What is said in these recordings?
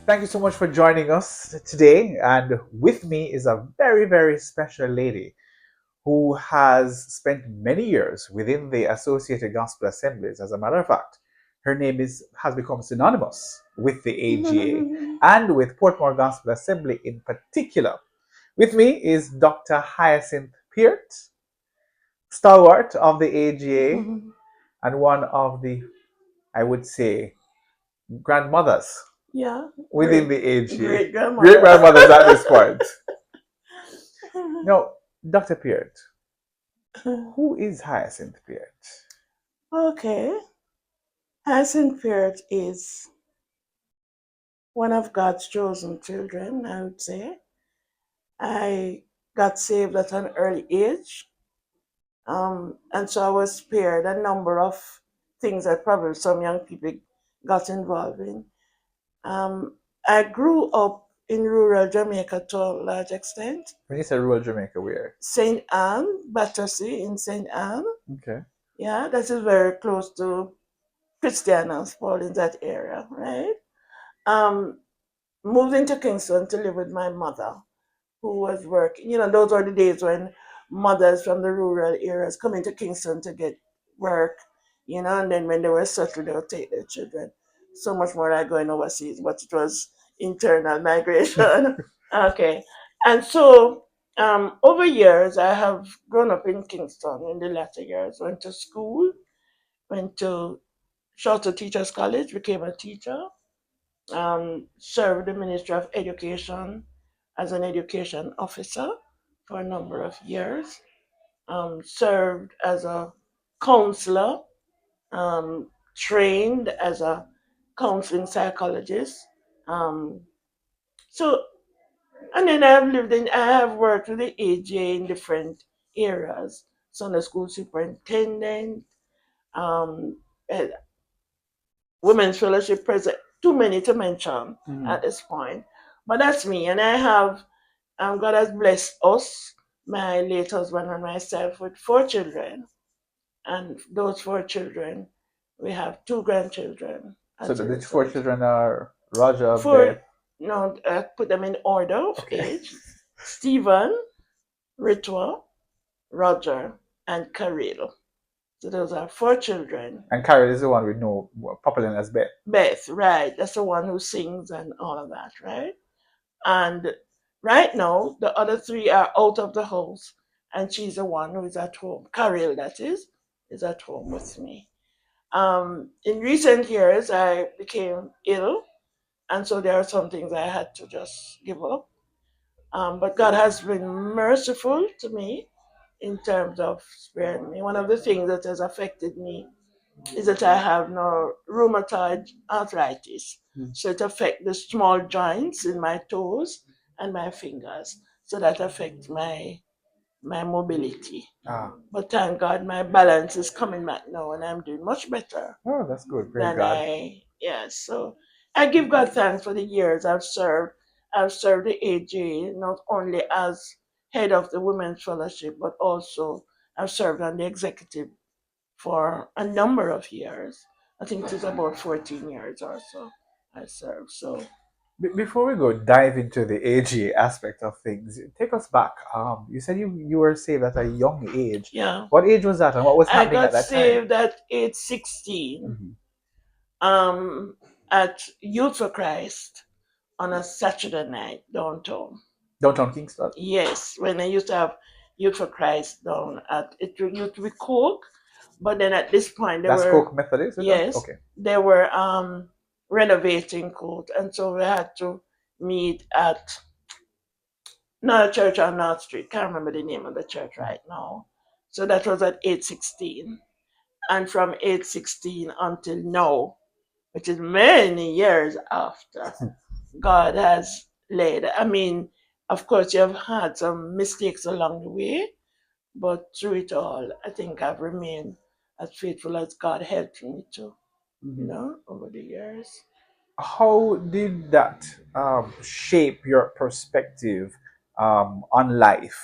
Thank you so much for joining us today. And with me is a very, very special lady who has spent many years within the Associated Gospel Assemblies. As a matter of fact, her name has become synonymous with the AGA and with Portmore Gospel Assembly in particular. With me is Dr. Hyacinth Peart, stalwart of the AGA and one of the, I would say, grandmothers Yeah, within the AGA. great grandmother. Great grandmothers at this point. Now, Dr. Peart, who is Hyacinth Peart? Okay, Hyacinth Peart is one of God's chosen children, I would say. I got saved at an early age, and so I was spared a number of things that probably some young people got involved in. Um, I grew up in rural Jamaica to a large extent. When you say rural Jamaica, where? St. Anne, Battersea in St. Anne. Okay. Yeah, that is very close to Christiana's fall in that area, right? Um, Moved into Kingston to live with my mother, who was working. Those were the days when mothers from the rural areas come into Kingston to get work, and then when they were settled, they would take their children. So much more like going overseas, but it was internal migration. Okay. And so over years, I have grown up in Kingston in the latter years, went to school, went to Shorter Teachers College, became a teacher, served the Ministry of Education as an education officer for a number of years, served as a counselor, trained as a counseling psychologist. Um, so, and then I have worked with the AJ in different areas, Sunday school superintendent, um, eh, women's fellowship president, too many to mention at this point. But that's me, and I have God has blessed us, my late husband and myself, with 4 children, and those 4 children, we have 2 grandchildren. So As a the four result. children are Roger, Four, Beth. no, put them in order of Okay. age: Stephen, Ritwa, Roger, and Karel. So those are 4 children. And Carol is the one we know popular as Beth. Beth, right? That's the one who sings and all of that, right? And right now, the other 3 are out of the house, and she's the one who is at home. Karel, that is at home with me. In recent years, I became ill, and so there are some things I had to just give up. But God has been merciful to me in terms of sparing me. One of the things that has affected me is that I have no rheumatoid arthritis. So it affects the small joints in my toes and my fingers. So that affects my mobility. Ah. But thank God my balance is coming back now and I'm doing much better Oh, that's good. Praise than God. yes. So I give God thanks for the years I've served. I've served the AJ not only as head of the Women's Fellowship, but also I've served on the executive for a number of years. I think it was about 14 years or so I served. So Before we go dive into the AGA aspect of things, take us back. You said you were saved at a young age. yeah, What age was that, and what was I happening at got that time? saved at age 16 Mhm. at Youth for Christ on a Saturday night downtown. Downtown Kingston. Yes, when I used to have Youth for Christ down at it used to be Coke, but then at this point they That's were Coke Methodist, is it? yes, Okay. they were renovating Coke, and so we had to meet at not a church on North Street. Can't remember the name of the church right now. So that was at 8:16, and from 8:16 until now, which is many years after, God has laid. I mean, of course, you have had some mistakes along the way, but through it all, I think I've remained as faithful as God helped me to, over the years. How did that shape your perspective on life?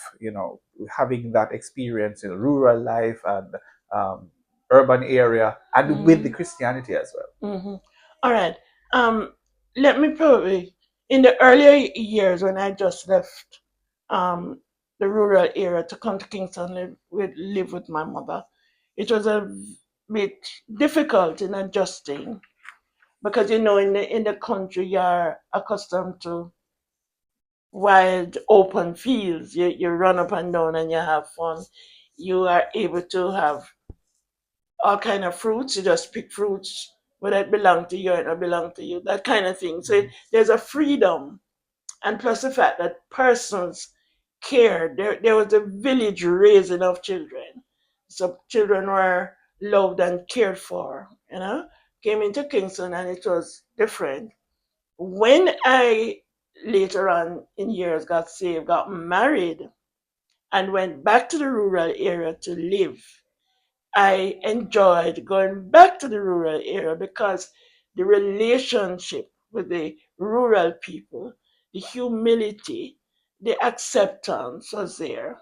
Having that experience in rural life and um, urban area, and with the Christianity as well. All right. Um, Let me probably In the earlier years when I just left um, the rural area to come to Kingston live with my mother, it was a bit difficult in adjusting because in the country you're accustomed to wild open fields. You run up and down and you have fun. You are able to have all kind of fruits. You just pick fruits whether it belong to you or it not belong to you, that kind of thing. So there's a freedom, and plus the fact that persons cared. There was a village raising of children, so children were loved and cared for. Came into Kingston and it was different. When I later on in years got saved, got married, and went back to the rural area to live, I enjoyed going back to the rural area because the relationship with the rural people, the humility, the acceptance was there.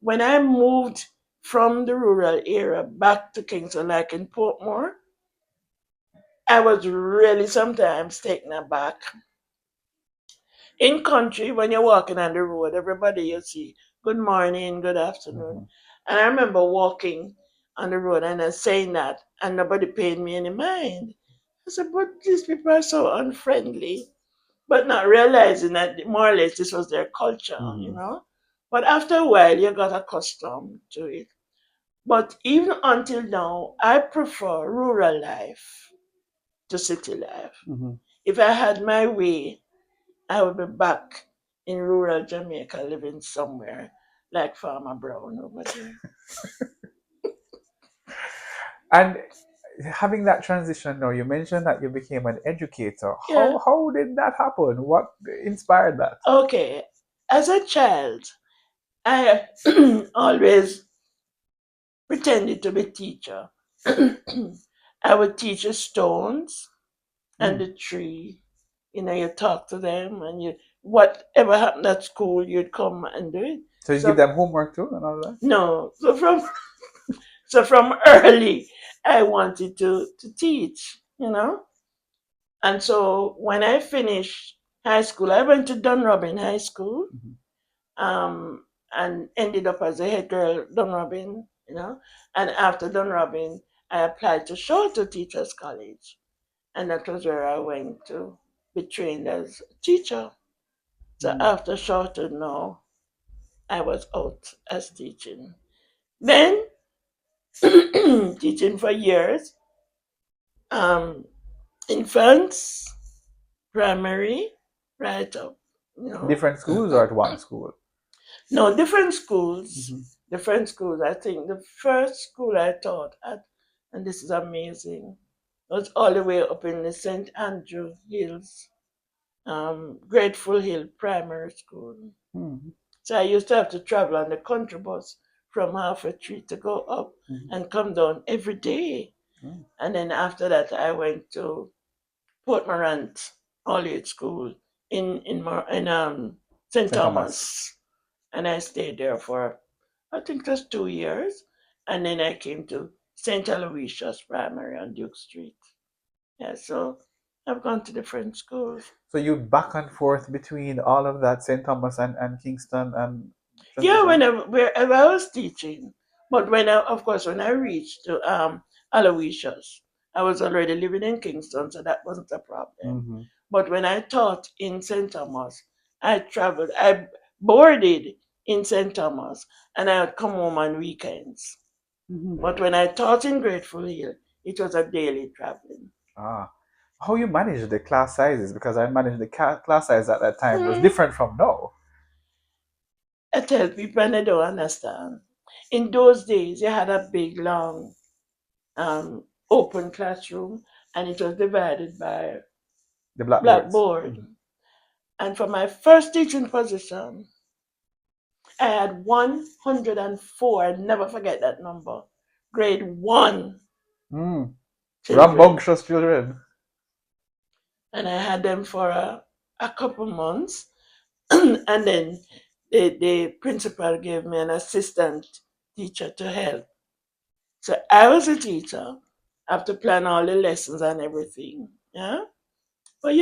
When I moved from the rural area back to Kingston, like in Portmore, I was really sometimes taken aback. In country, when you're walking on the road, everybody you see, good morning, good afternoon. And I remember walking on the road and I saying that, and nobody paid me any mind. I said, but these people are so unfriendly, but not realizing that more or less this was their culture. But after a while, you got accustomed to it. But even until now, I prefer rural life to city life. If I had my way, I would be back in rural Jamaica living somewhere like Farmer Brown over there. And having that transition now, you mentioned that you became an educator. Yeah. How did that happen? What inspired that? Okay. As a child, I always pretended to be teacher. I would teach the stones and the tree. You talk to them and you whatever happened at school, you'd come and do it. So you give So them homework too and all that? no. So from early I wanted to teach. And so when I finished high school, I went to Dunrobin High School, and ended up as a head girl Dunrobin. And after Dunrobin, I applied to Shorter Teachers College, and that was where I went to be trained as a teacher. So after Shorter, no, I was out as teaching. Then teaching for years, um, infants, primary, right up. Different schools or at one school? No, different schools. Different schools. I think the first school I taught at, and this is amazing, was all the way up in the St. Andrew Hills, Grateful Hill Primary School. So I used to have to travel on the country bus from Half a Tree to go up and come down every day. And then after that, I went to Portmore All-Age School in St. St. Thomas. Thomas, and I stayed there for I think just 2 years, and then I came to St. Aloysius Primary on Duke Street. Yeah, so I've gone to different schools. So you back and forth between all of that, St. Thomas and Kingston and Yeah, transition? wherever I was teaching, but of course, when I reached to Aloysius, I was already living in Kingston, so that wasn't a problem. But when I taught in St. Thomas, I traveled. I boarded in St. Thomas, and I would come home on weekends. But when I taught in Grateful Hill, it was a daily traveling. Ah, how you manage the class sizes? Because I managed the class size at that time was different from now. I tell people and they don't understand. In those days, you had a big, long, open classroom, and it was divided by The blackboards. blackboard. And for my first teaching position, I had 104. I never forget that number. Grade 1 children. Rambunctious children. And I had them for a couple months. And then the principal gave me an assistant teacher to help. So I was a teacher. I have to plan all the lessons and everything. Yeah. But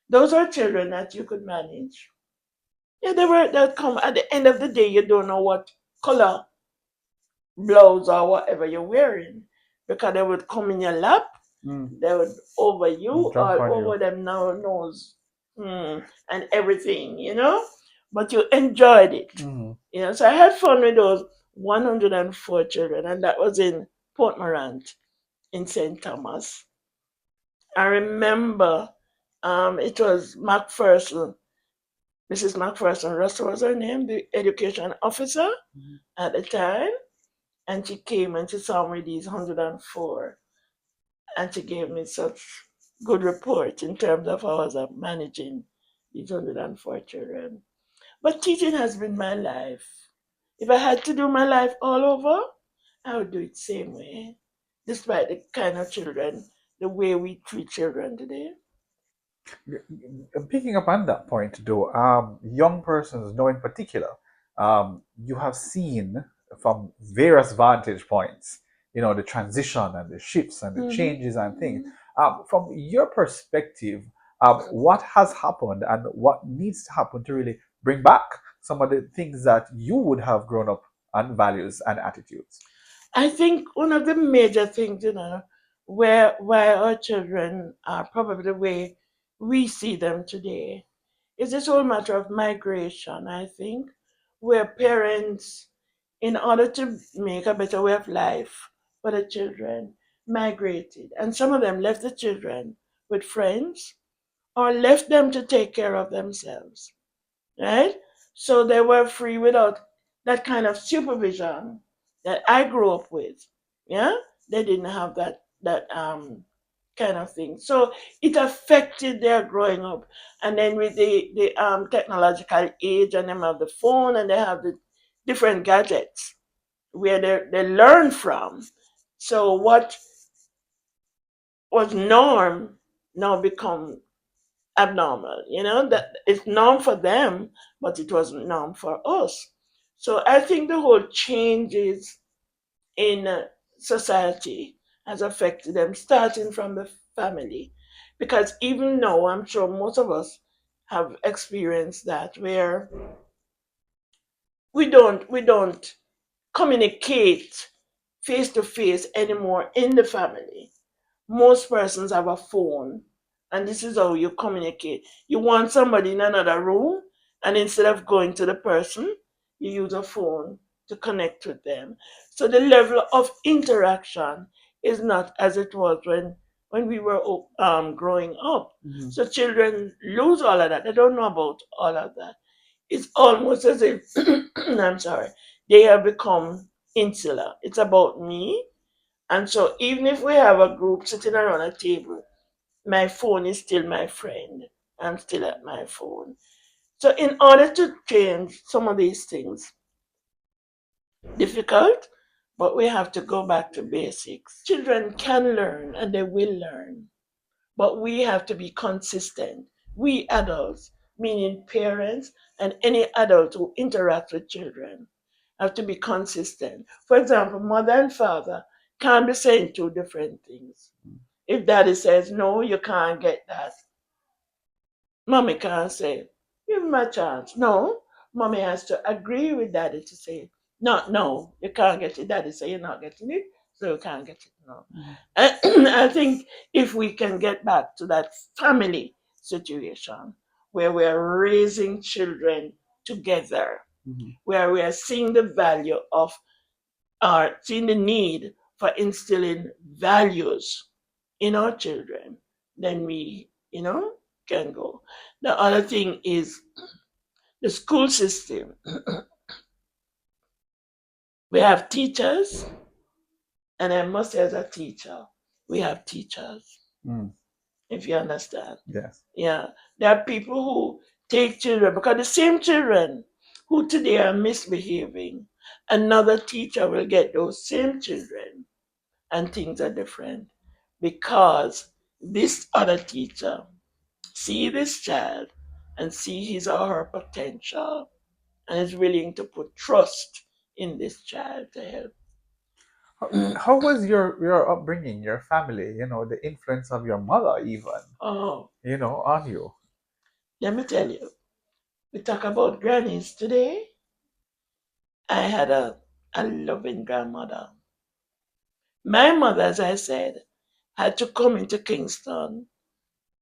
Those are children that you could manage. Yeah, they'll come at the end of the day, you don't know what color blouse or whatever you're wearing because they would come in your lap, Mm. they would over you Jump or on over you. them now nose, and everything, but you enjoyed it. Mm. So I had fun with those 104 children, and that was in Portmore in St. Thomas. I remember it was Macpherson, Mrs. Macpherson Russell was her name, the education officer Mhm. at the time. And she came and she saw me these 104. And she gave me such good report in terms of how I was managing these 104 children. But teaching has been my life. If I had to do my life all over, I would do it same way, despite the kind of children, the way we treat children today. Picking up on that point, though, young persons, know in particular, you have seen from various vantage points, the transition and the shifts and the Mm-hmm. changes and things. From your perspective, what has happened and what needs to happen to really bring back some of the things that you would have grown up and values and attitudes? I think one of the major things, where why our children are probably the way we see them today, is this whole matter of migration, I think, where parents, in order to make a better way of life for the children, migrated. And some of them left the children with friends or left them to take care of themselves, right? So they were free without that kind of supervision that I grew up with. Yeah, they didn't have that kind of thing. So it affected their growing up. And then with the technological age, and them have the phone and they have the different gadgets where they learn from. So what was norm now become abnormal. That it's norm for them, but it wasn't norm for us. So I think the whole changes in society has affected them, starting from the family, because even now I'm sure most of us have experienced that, where we don't communicate face to face anymore in the family. Most persons have a phone, and this is how you communicate. You want somebody in another room, and instead of going to the person, you use a phone to connect with them. So the level of interaction is not as it was when we were growing up. Mhm. So children lose all of that. They don't know about all of that. It's almost as if I'm sorry, they have become insular. It's about me, and so even if we have a group sitting around a table, my phone is still my friend. I'm still at my phone. So in order to change some of these things, difficult, but we have to go back to basics. Children can learn and they will learn, but we have to be consistent. We adults, meaning parents and any adult who interacts with children, have to be consistent. For example, mother and father can't be saying two different things. If daddy says, no, you can't get that, mommy can't say, give him a chance. No, mommy has to agree with daddy to say, no, no, you can't get it. Daddy say you're not getting it, so you can't get it. No. Mhm. And I think if we can get back to that family situation where we're raising children together, Mhm. where we are seeing the value of, or seeing the need for instilling values in our children, then we, can go. The other thing is the school system. We have teachers, and I must say, as a teacher, we have teachers, Mm. if you understand. Yes. Yeah. There are people who take children, because the same children who today are misbehaving, another teacher will get those same children, and things are different because this other teacher see this child and see his or her potential and is willing to put trust in this child to help. How was your upbringing, your family? The influence of your mother, even Oh, on you. Let me tell you, we talk about grannies today. I had a loving grandmother. My mother, as I said, had to come into Kingston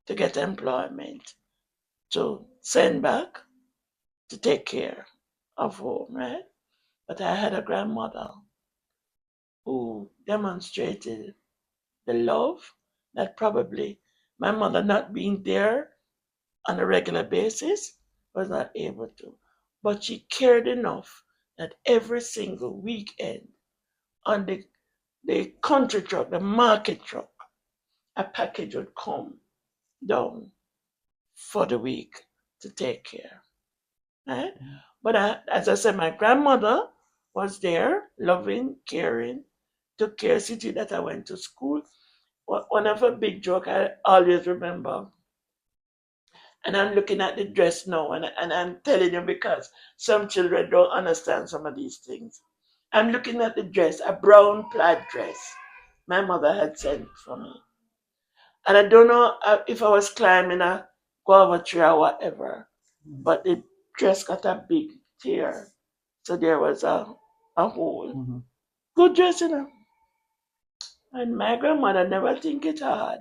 to get employment, to send back, to take care of home, right? But I had a grandmother who demonstrated the love that probably my mother not being there on a regular basis was not able to. But she cared enough that every single weekend on the country truck, the market truck, a package would come down for the week to take care. Right? But as I said, my grandmother was there, loving, caring, took care, see that I went to school. One of a big joke I always remember, and I'm looking at the dress now, and I'm telling you because some children don't understand some of these things. I'm looking at the dress, a brown plaid dress my mother had sent for me. And I don't know if I was climbing a guava tree or whatever, but the dress got a big tear. So there was a hole. Mm-hmm. Good dress, you know. And my grandmother never think it hard.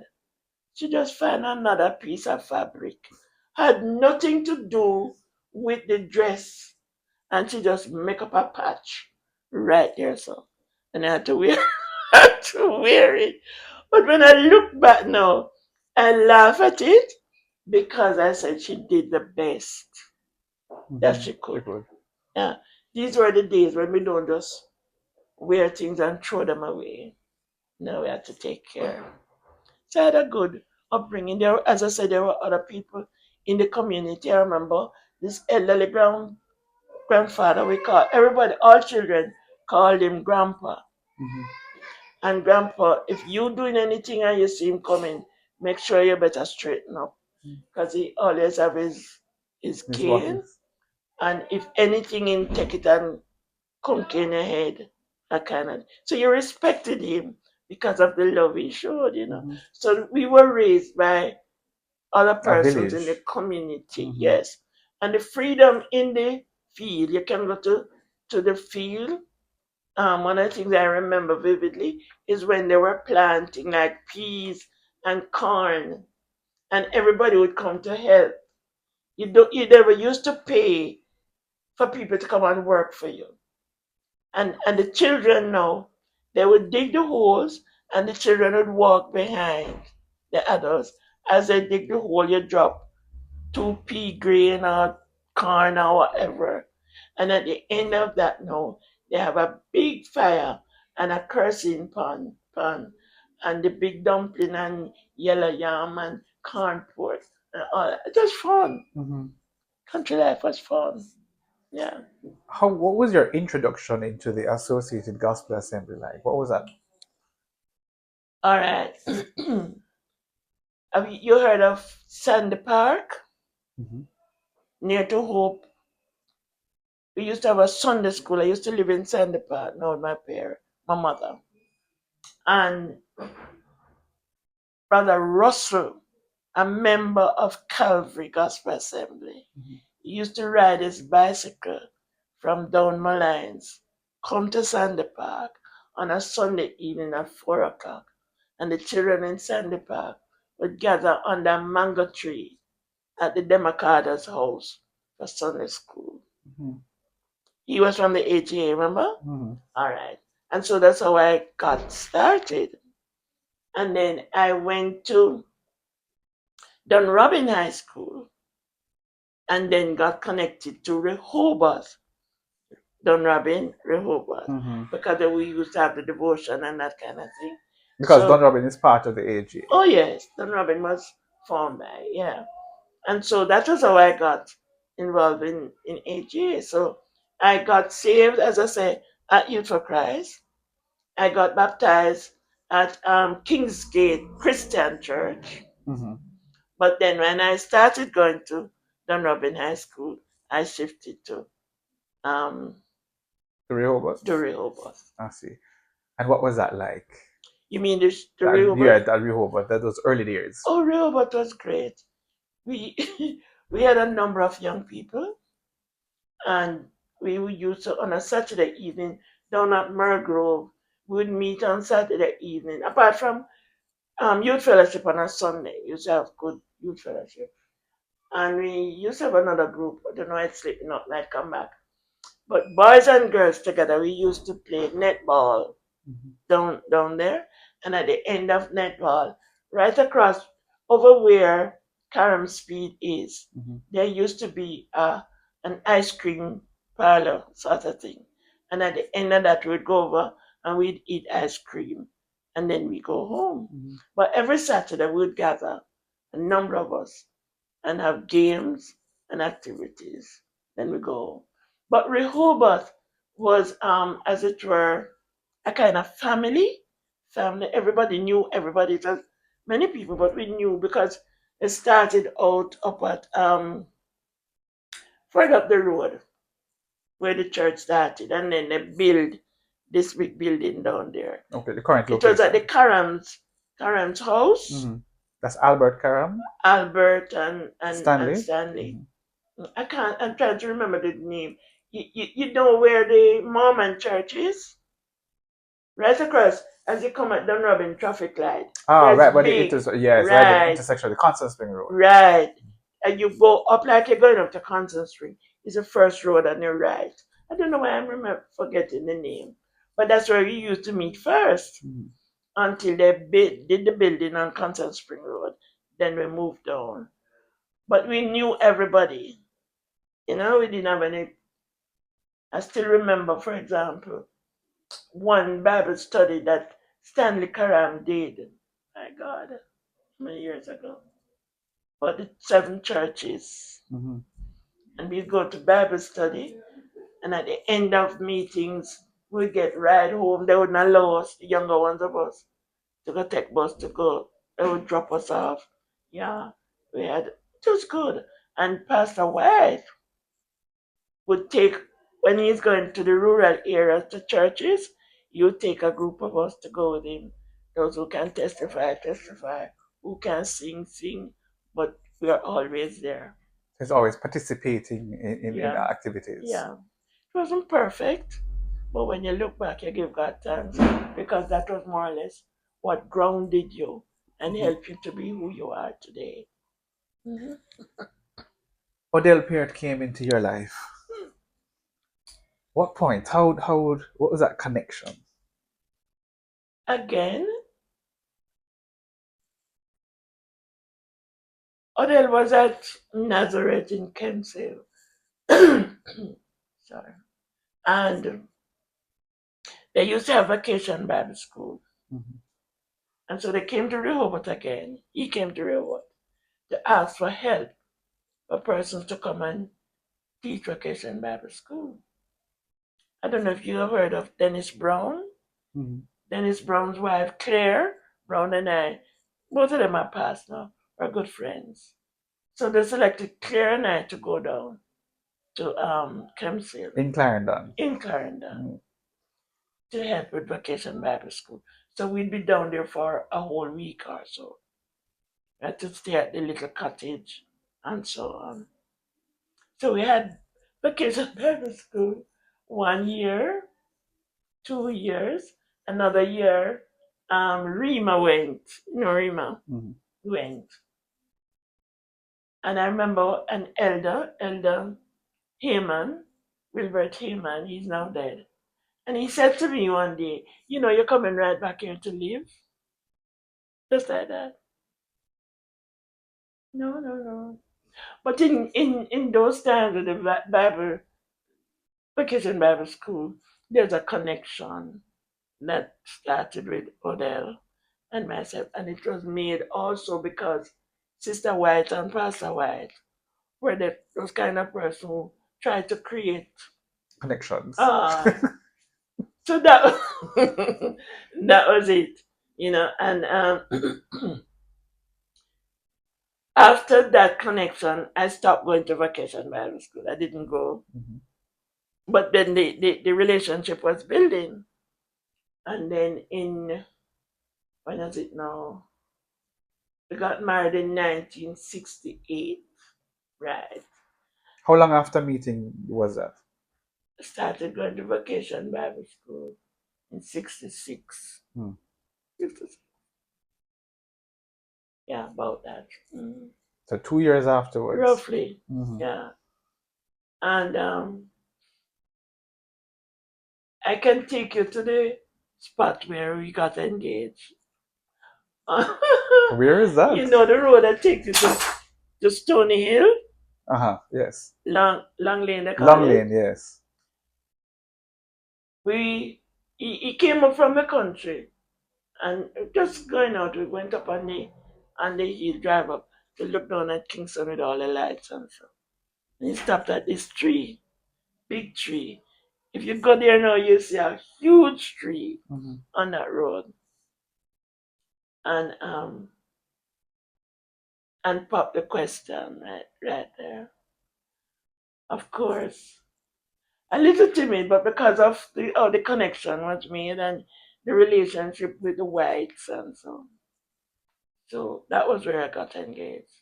She just found another piece of fabric. Had nothing to do with the dress. And she just make up a patch right there, so. And I had to wear had to wear it. But when I look back now, I laugh at it because I said she did the best that Mm-hmm. she could. Good. Yeah. These were the days when we don't just wear things and throw them away. No, we had to take care. So I had a good upbringing. There, as I said, there were other people in the community. I remember this elderly grandfather. We call everybody, all children, called him Grandpa. Mm-hmm. And Grandpa, if you doing anything and you see him coming, make sure you better straighten up, because he always have his His cane, walkings. and if anything in take it and conk in your head, that kind of. So you respected him because of the love he showed. Mm-hmm. So we were raised by other A persons in the village. community, Mm-hmm. yes. And the freedom in the field, you can go to the field. One of the things I remember vividly is when they were planting like peas and corn, and everybody would come to help. You never used to pay for people to come and work for you. And the children now, they would dig the holes, and the children would walk behind the adults. As they dig the hole, you drop two pea grain or corn or whatever. And at the end of that now, they have a big fire and a cursing pan and the big dumpling and yellow yam and corn pork and all that. It was fun. Mm-hmm. Country life was fun. Yeah. What was your introduction into the Associated Gospel Assembly like? What was that? All right. Have you heard of Sandy Park Mm-hmm. near to Hope? We used to have a Sunday school. I used to live in Sandy Park now with my mother. And Brother Russell, a member of Calvary Gospel Assembly, Mm-hmm. he used to ride his bicycle from down Malines, come to Sandy Park on a Sunday evening at 4 o'clock, and the children in Sandy Park would gather under a mango tree at the Democada's house for Sunday school. Mm-hmm. He was from the AGA, remember? Mm-hmm. All right. And so that's how I got started. And then I went to Dunrobin High School and then got connected to Rehoboth, Dunrobin, Rehoboth, Mm-hmm. because we used to have the devotion and that kind of thing. Because Don So, Robin is part of the AGA. oh yes, Dunrobin was formed by, yeah. And so that was how I got involved in AGA. So I got saved, as I say, at Youth for Christ. I got baptized at Kingsgate Christian Church. Mm-hmm. But then when I started going to Dunrobin High School, I shifted um, The Rehoboth. to Rehoboth. I see. And what was that like? You mean the That, yeah, Rehoboth? that Rehoboth. That those early years. Oh, Rehoboth was great. We we had a number of young people, and we would used to, on a Saturday evening down at Mergrove, we would meet on Saturday evening. Apart from youth fellowship on a Sunday, we used to have good youth fellowship. And we used to have another group, I don't know, it's sleeping out, might come back. But boys and girls together, we used to play netball down there. And at the end of netball, right across over where Carom Speed is, there used to be an ice cream parlor sort of thing. And at the end of that, we'd go over and we'd eat ice cream. And then we go home. But every Saturday, we'd gather, a number of us, and have games and activities. Then we go. But Rehoboth was, as it were, a kind of family. Family. Everybody knew everybody. It was many people, but we knew because it started out up at further up the road where the church started, and then they built this big building down there. Okay, the current It was location. at the Karam's house. That's Albert Karam. Albert and Stanley. Stanley. I can't. I'm trying to remember the name. You know where the Mormon church is? Right across as you come at Dunrobin traffic light. Right, but big, it is, yeah, it's right at the intersection of the Constant Spring Road. Right. And you go up like you're going up to Constant Spring. It's the first road on your right. I don't know why I'm forgetting the name. But that's where we used to meet first until they did the building on Constant Spring Road. Then we moved on. But we knew everybody. You know, we didn't have any. I still remember, for example, one Bible study that Stanley Karam did. My God, many years ago. For the 7 churches. And we'd go to Bible study, and at the end of meetings, we'd get ride home. They wouldn't allow us, the younger ones of us, to go take bus to go. They would drop us off. Yeah, it was good. And Pastor White would take, when he's going to the rural areas to churches, you take a group of us to go with him. Those who can testify, testify. Who can sing, sing. But we are always there. He's always participating in activities. Yeah. It wasn't perfect, but when you look back, you give God thanks because that was more or less what grounded you and helped you to be who you are today. Odell Peart came into your life. What point? What was that connection? Again, Odell was at Nazareth in Kensale. Sorry. And they used to have vacation Bible school. And so they came to Rehoboth again. He came to Rehoboth to ask for help for persons to come and teach vacation Bible school. I don't know if you have heard of Dennis Brown. Dennis Brown's wife, Claire Brown, and I, both of them are past now, are good friends. So they selected Claire and I to go down to Kempsale. In Clarendon. To help with vacation Bible school. So we'd be down there for a whole week or so. We had to stay at the little cottage and so on. So we had vacation Bible school 1 year, 2 years, another year. Rima went. Rima went. And I remember an elder Heyman, Wilbert Heyman, he's now dead. And he said to me one day, you're coming right back here to live. Just like that. No. But in those times with the Bible, vacation Bible school, there's a connection that started with Odell and myself. And it was made also because Sister White and Pastor White were those kind of person who tried to create connections. So that that was it, and after that connection, I stopped going to vacation Bible school. I didn't go, but then the relationship was building, and then when is it now? We got married in 1968, Right. How long after meeting was that? I started going to vacation Bible school in 66. Hmm. 66. Yeah, about that. So 2 years afterwards. Roughly. Mhm. Yeah. And I can take you to the spot where we got engaged. Where is that? You know the road that takes you to Stony Hill? Yes. Long Lane, they call Long it. Lane, yes. He came up from the country and just going out, we went up on the hill, drive up to look down at Kingston with all the lights and so. And he stopped at this tree, big tree. If you go there now, you see a huge tree Mm-hmm. on that road. And pop the question right there. Of course, a little timid, but because of the connection was made and the relationship with the whites and so on. So that was where I got engaged.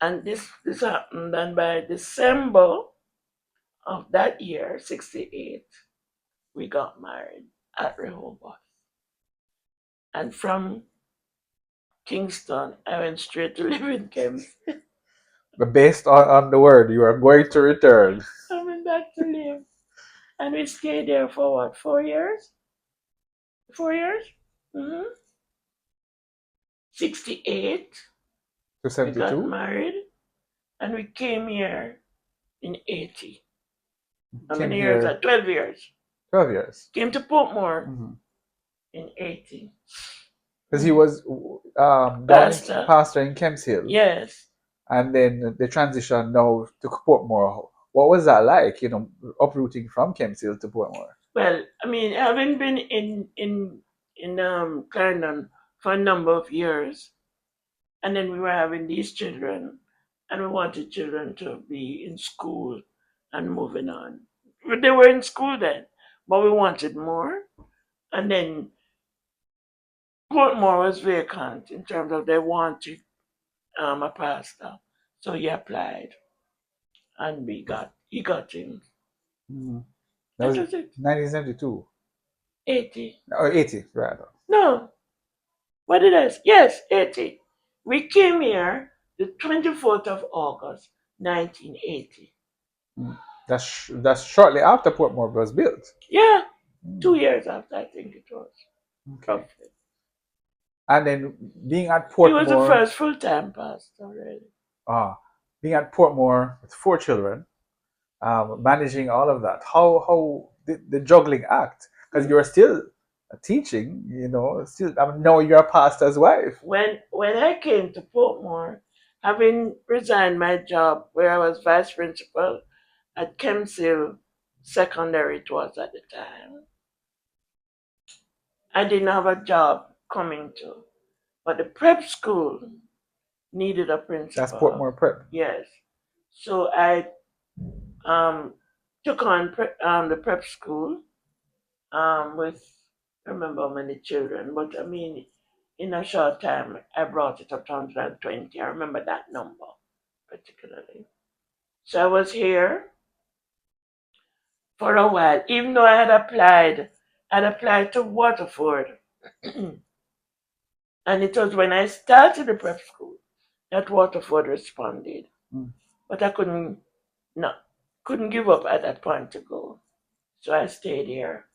And this happened, and by December of that year, 68, we got married at Rehoboth. And from Kingston, I went straight to live in Kemp's. But based on the word, you are going to return. I went back to live. And we stayed there for what, 4 years? 4 years? Mm-hmm. 68, To we got 72? married, and we came here in 80. How Came many years? here 12 years. 12 years. Came to Portmore Mm-hmm. in 80. Because he was down in Pastor. pastor in Kemps Hill, Yes. and then the transition now to Portmore. What was that like? Uprooting from Kemps Hill to Portmore. Well, I mean, having been in Clarendon for a number of years, and then we were having these children, and we wanted children to be in school and moving on. But they were in school then, but we wanted more. And then Portmore was vacant in terms of they wanted a pastor, so he applied, and he got him. Mm-hmm. That That was was it. 1972 80. or 80, rather. No, what did I say? Yes, 80. We came here the 24th of August, 1980. Mm. That's shortly after Portmore was built. Yeah, Mm. 2 years after, I think it was. Okay. Roughly. And then being at He was the Portmore, first full-time pastor, really. being at Portmore with 4 children, managing all of that. How the juggling act? Because you're still teaching, still. I mean, now you're a pastor's wife. When I came to Portmore, having resigned my job where I was vice principal at Kempshill Secondary, it was at the time, I didn't have a job coming to. But the prep school needed a That's principal. Portmore Prep. Yes. So I um, took on the prep school with, I remember how many children, but I mean, in a short time, I brought it up to 120. I remember that number particularly. So I was here for a while, even though I'd applied to Waterford. And it was when I started the prep school that Waterford responded. Mm. But I no, couldn't give up at that point to go. So I stayed here.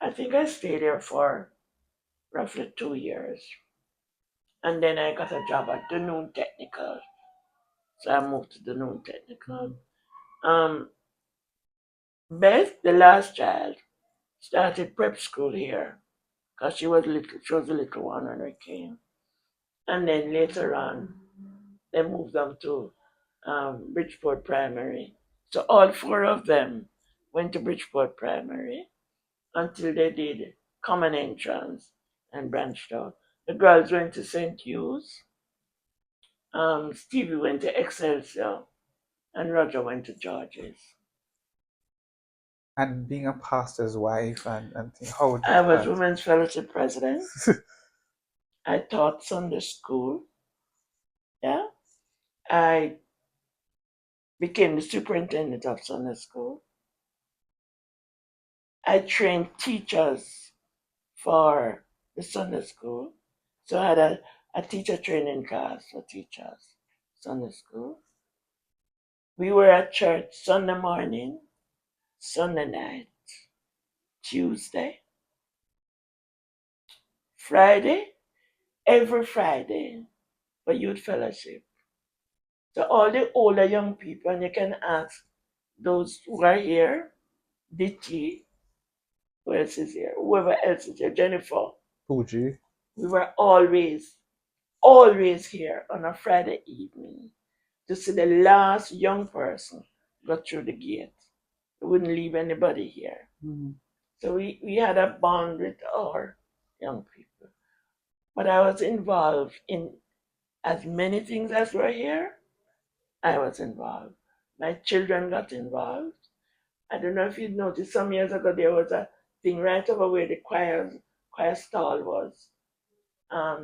I think I stayed here for roughly 2 years. And then I got a job at the Noon Technical. So I moved to the Noon Technical. Beth, the last child, started prep school here because she was little. She was a little one when we came. And then later on, they moved them to Bridgeport Primary. So all four of them went to Bridgeport Primary until they did common entrance and branched out. The girls went to St. Hugh's, Stevie went to Excelsior, and Roger went to George's. And being a pastor's wife and how I was difficult. Women's Fellowship President. I taught Sunday school. Yeah. I became the superintendent of Sunday school. I trained teachers for the Sunday school. So I had a teacher training class for teachers, Sunday school. We were at church Sunday morning, Sunday night, Tuesday, Friday, every Friday for youth fellowship. So all the older young people, and you can ask those who are here, Ditchy, who else is here, whoever else is here, Jennifer. Fuji. We were always here on a Friday evening to see the last young person go through the gate. We wouldn't leave anybody here. Mm-hmm. So we had a bond with our young people. But I was involved in as many things as were here. I was involved. My children got involved. I don't know if you noticed some years ago there was a thing right over where the choir stall was.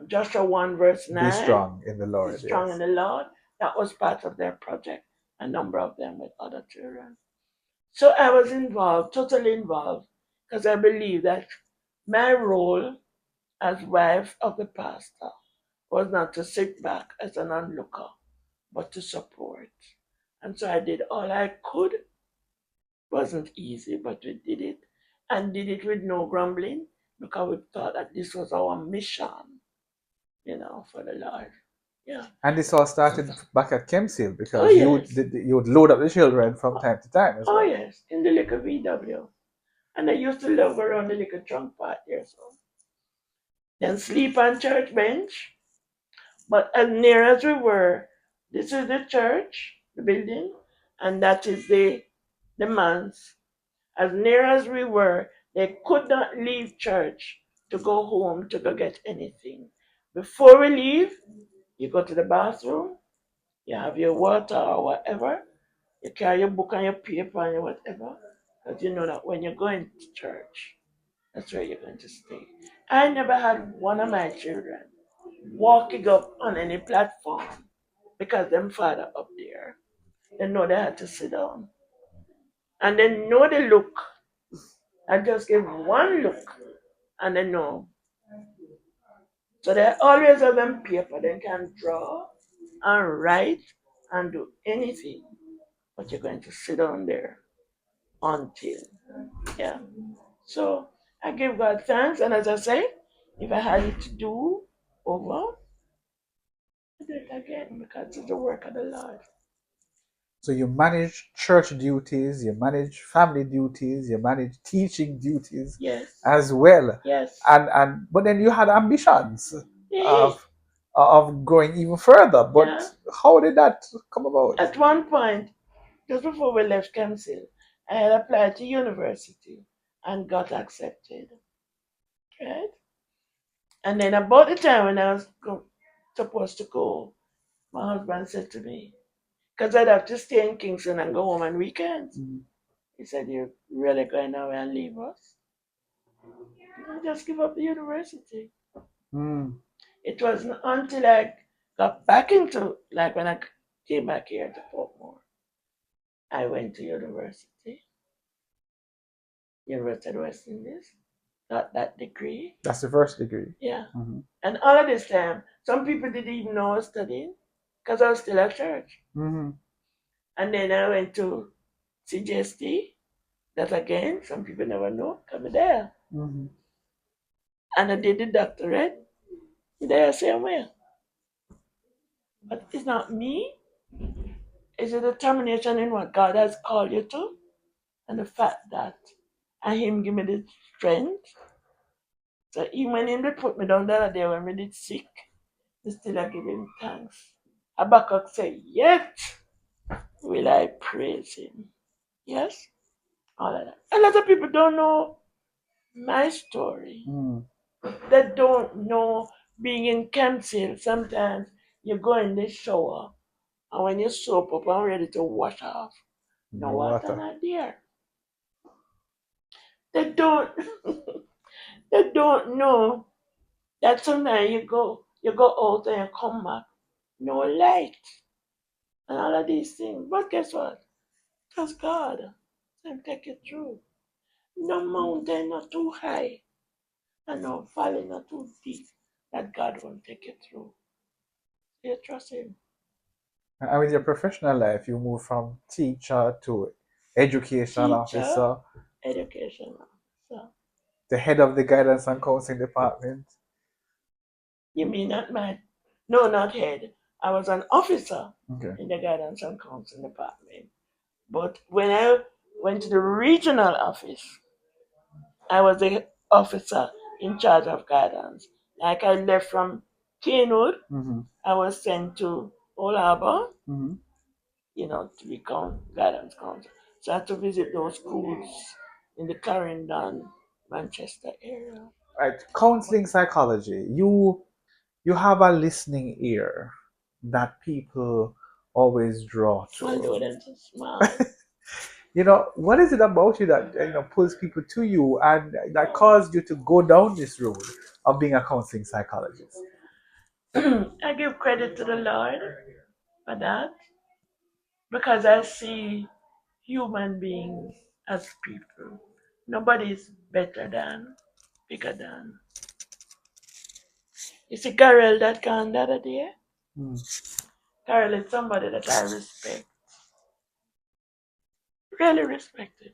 Joshua 1 verse Be 9. strong in the Be Lord, strong in yes. the Lord. That was part of their project. A number of them with other children. So I was involved, totally involved, because I believe that my role as wife of the pastor was not to sit back as an onlooker, but to support. And so I did all I could. It wasn't easy, but we did it. And did it with no grumbling, because we thought that this was our mission, for the Lord. Yeah. And this all started back at Kemsil Oh, because yes. you would load up the children from time to time as Oh, well. yes. In the little VW. And I used to love around the little trunk part there, so. Then sleep on church bench. But as near as we were, this is the church, the building, and that is the manse. As near as we were, they could not leave church to go home to go get anything. Before we leave, you go to the bathroom, you have your water or whatever, you carry your book and your paper and your whatever, because you know that when you're going to church, that's where you're going to stay. I never had one of my children walking up on any platform because them father up there. They know they had to sit down. And they know the look. I just give one look and they know. So they always have them paper. They can draw and write and do anything. But you're going to sit down there until. Yeah. So I give God thanks. And as I say, if I had it to do over, I do it again because it's the work of the Lord. So you manage church duties, you manage family duties, you manage teaching duties Yes. as well. Yes. And but then you had ambitions Yeah. of going even further. But Yeah. how did that come about? At one point, just before we left Kemsil, I had applied to university and got accepted. Right? And then about the time when I was supposed to go, my husband said to me, because I'd have to stay in Kingston and go home on weekends. Mm. He said, "You're really going away and leave us? I just give up the university." Mm. It wasn't until I got back into, like when I came back here to Portmore, I went to university, University of West Indies, got that degree. That's the first degree. Yeah. Mm-hmm. And all of this time, some people didn't even know I was studying because I was still at church. Mm-hmm. And then I went to CJST. That again, some people never know, come there. Mm-hmm. And I did the doctorate there same way. But it's not me. It's a determination in what God has called you to. And the fact that and him give me the strength. So even when him put me down the other day when we did sick, I still I give him thanks. Habakkuk said, "Yet will I praise him." Yes? All of that. A lot of people don't know my story. Mm. They don't know being in Kempsale. Sometimes you go in the shower and when you soap up and ready to wash off, no No water water. not there. They don't they don't know that sometimes you go out and you come back, no light. and all of these things. But guess what? Because God can take you through. No mountain not too high and no valley not too deep that God won't take you through. You trust Him. And with your professional life, you move from teacher to education Teacher, officer, education. So, the head of the guidance and counseling department. you mean not my, no, not head. I was an officer Okay. in the guidance and counseling department. But when I went to the regional office, I was the officer in charge of guidance. Like I left from Kenwood, Mm-hmm. I was sent to Old Harbor, Mm-hmm. to become guidance counselor. So I had to visit those schools in the Clarendon, Manchester area. Right. Counseling psychology. You have a listening ear that people always draw to. Although them so small. What is it about you that pulls people to you and that caused you to go down this road of being a counseling psychologist? I give credit to the Lord for that because I see human beings as people. Nobody is better than, bigger than. You see Carol that gone the other day? Mm. Carol is somebody that I respect, really respected.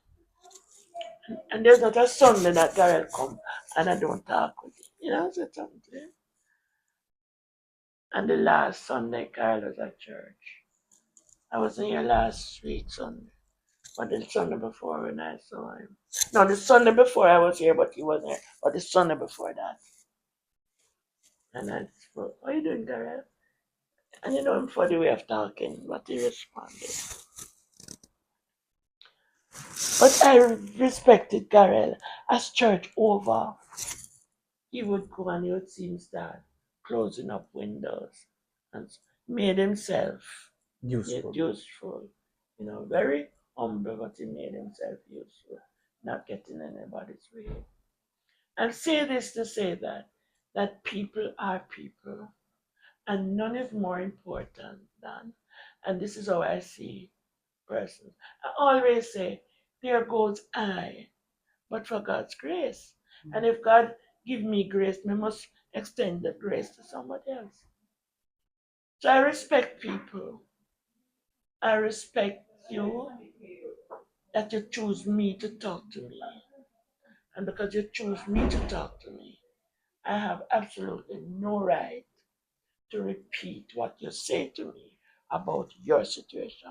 And there's not a Sunday that Carol come and I don't talk with him. I said something to him. And the last Sunday Carol was at church. I wasn't here last week Sunday, but the Sunday before when I saw him. No, the Sunday before I was here, but he wasn't here. But the Sunday before that. And I spoke, how you doing, Carol? And for the way of talking, but he responded. But I respected Carol. As church over, he would go and he would see him start closing up windows and made himself yet Useful. useful. Very humble, but he made himself useful, not getting anybody's way. I say this to say that people are people, and none is more important than. And this is how I see persons. I always say, there goes I, but for God's grace. And if God give me grace, I must extend that grace to somebody else. So I respect people. I respect you that you choose me to talk to me. And because you choose me to talk to me, I have absolutely no right to repeat what you say to me about your situation.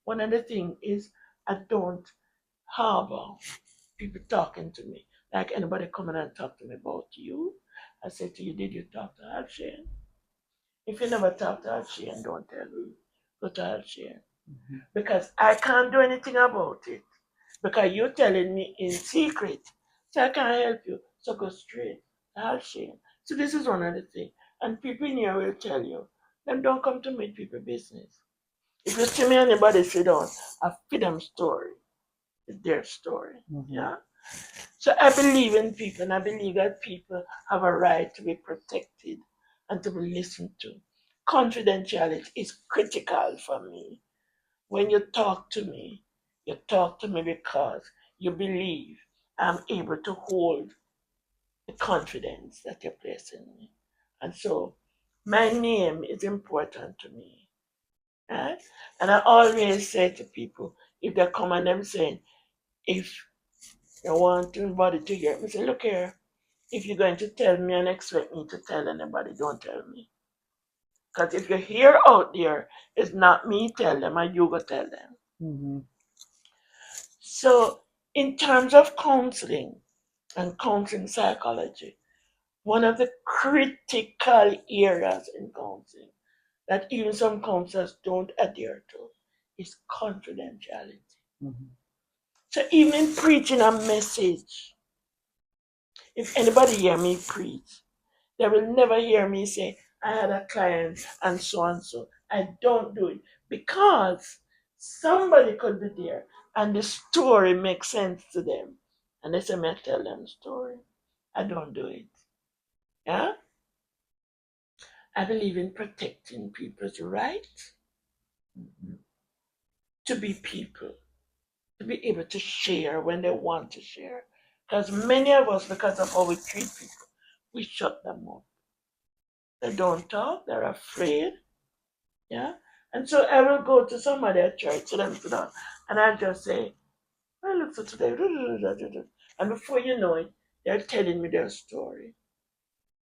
One of the things is I don't harbor people talking to me. Like anybody coming and talk to me about you. I say to you, did you talk to Halshane? If you never talk to Halshane, don't tell me. Go to Halshane. Mm-hmm. Because I can't do anything about it. Because you're telling me in secret. So I can't help you. So go straight to Halshane. So this is one of the things. And people in here will tell you, them don't come to meet people business. If you see me anybody sit down, I feed them story. It's their story. Mm-hmm. Yeah. So I believe in people, and I believe that people have a right to be protected and to be listened to. Confidentiality is critical for me. When you talk to me because you believe I'm able to hold the confidence that you place in me. And so my name is important to me. Right? And I always say to people, if they come and them saying, if you want everybody to hear me, say, look here, if you're going to tell me and expect me to tell anybody, don't tell me. Because if you hear out there, it's not me tell them and you go tell them. Mm-hmm. So, in terms of counseling and counseling psychology, one of the critical areas in counseling that even some counselors don't adhere to is confidentiality. Mm-hmm. So, even in preaching a message, if anybody hear me preach, they will never hear me say, I had a client and so and so. I don't do it because somebody could be there and the story makes sense to them. And they say, may I tell them the story? I don't do it. Yeah? I believe in protecting people's rights. to be people, to be able to share when they want to share. Because many of us, because of how we treat people, we shut them up. They don't talk, they're afraid. Yeah. And so I will go to somebody at church, sit them down, and I just say, I look for today. And before you know it, they're telling me their story.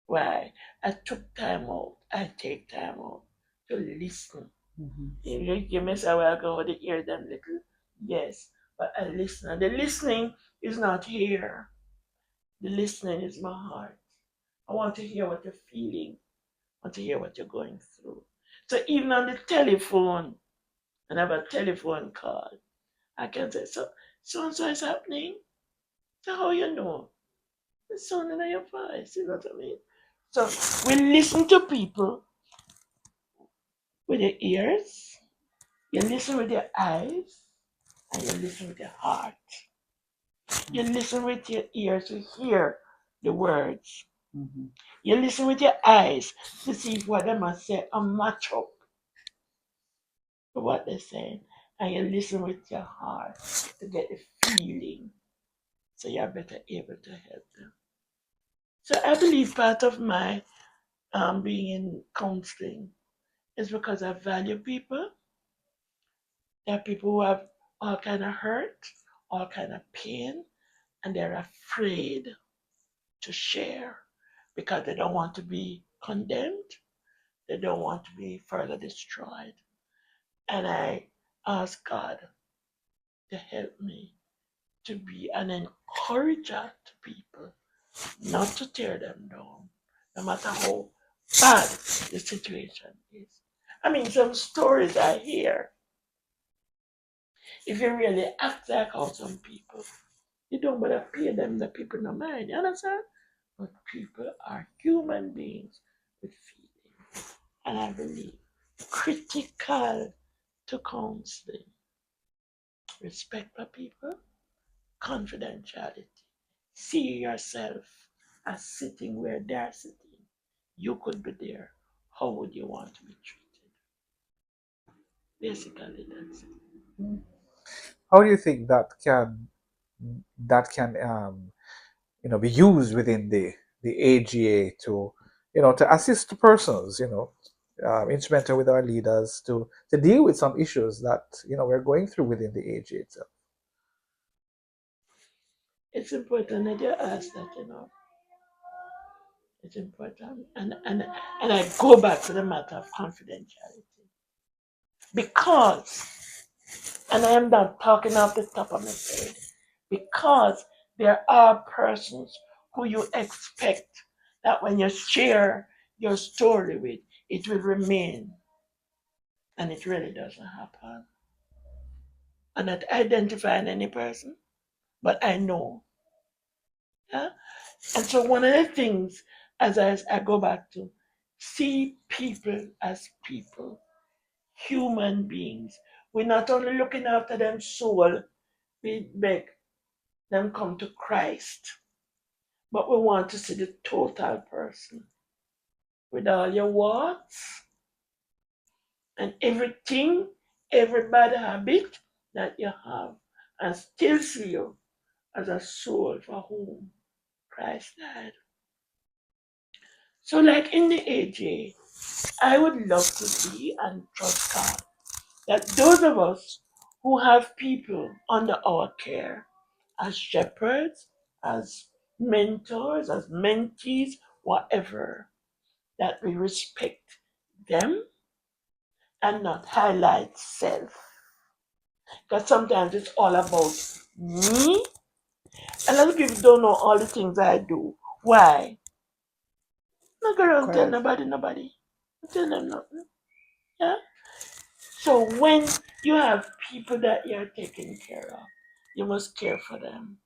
Why? I took time out. I take time out to listen. Mhm. You may say, well, I go to hear them little. Yes, but I listen. And the listening is not here. The listening is my heart. I want to hear what you're feeling. I want to hear what you're going through. So even on the telephone, and I have a telephone call, I can say, so and so is happening. So how you know? The sound in your voice, you know what I mean? So we listen to people with your ears, you listen with your eyes, and you listen with your heart. You listen with your ears to hear the words. Mhm. You listen with your eyes to see if what they must say a match up to what they're saying. And you listen with your heart to get the feeling. So you're better able to help them. So I believe part of my being in counseling is because I value people. There are people who have all kind of hurt, all kind of pain, and they're afraid to share because they don't want to be condemned. They don't want to be further destroyed. And I ask God to help me to be an encourager to people, not to tear them down, no matter how bad the situation is. I mean, some stories I hear, if you really act like how some people, you don't want to pay them, the people no mind, you understand? But people are human beings with feelings. And I believe critical to counseling, respect for people, confidentiality. See yourself as sitting where they're sitting. You could be there. How would you want to be treated? Basically, that's it. How do you think that can be used within the AGA to to assist the persons, instrumental with our leaders to deal with some issues that we're going through within the AGA itself? It's important that you ask that, It's important. And I go back to the matter of confidentiality. Because, and I am not talking off the top of my head, because there are persons who you expect that when you share your story with, it will remain. And it really doesn't happen. I'm not identifying any person, but I know. Yeah? And so one of the things, as I go back to, see people as people, human beings. We're not only looking after them soul, we make them come to Christ, but we want to see the total person with all your warts and everything, every bad habit that you have, and still see you as a soul for whom Christ died. So, like in the AJ, I would love to see and trust God that those of us who have people under our care as shepherds, as mentors, as mentees, whatever, that we respect them and not highlight self. Because sometimes it's all about me. A lot of people don't know all the things I do. Why? Not go around tell Correct. nobody. Don't tell them nothing. Yeah? So when you have people that you're taking care of, you must care for them.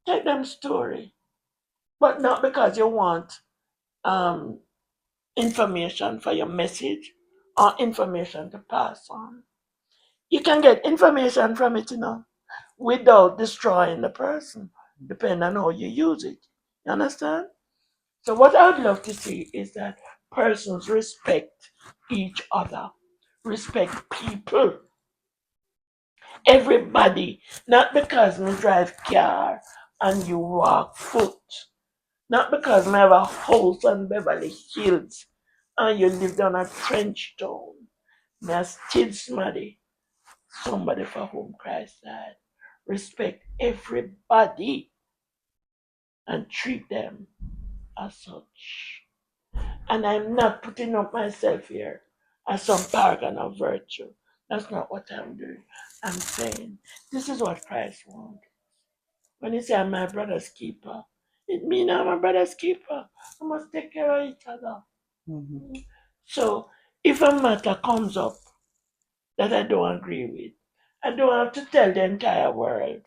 Take them story. But not because you want um, information for your message or information to pass on. You can get information from it, without destroying the person, depending on how you use it. You understand? So what I would love to see is that persons respect each other. respect people. Everybody. Not because me drive car and you walk foot. Not because me have a house on Beverly Hills and you live down a trench town. Me a still somebody for whom Christ died. Respect everybody and treat them as such. And I'm not putting up myself here as some paragon of virtue. That's not what I'm doing. I'm saying this is what Christ wants. When he say I'm my brother's keeper, it means I'm my brother's keeper. I must take care of each other. Mm-hmm. So if a matter comes up that I don't agree with, I don't have to tell the entire world.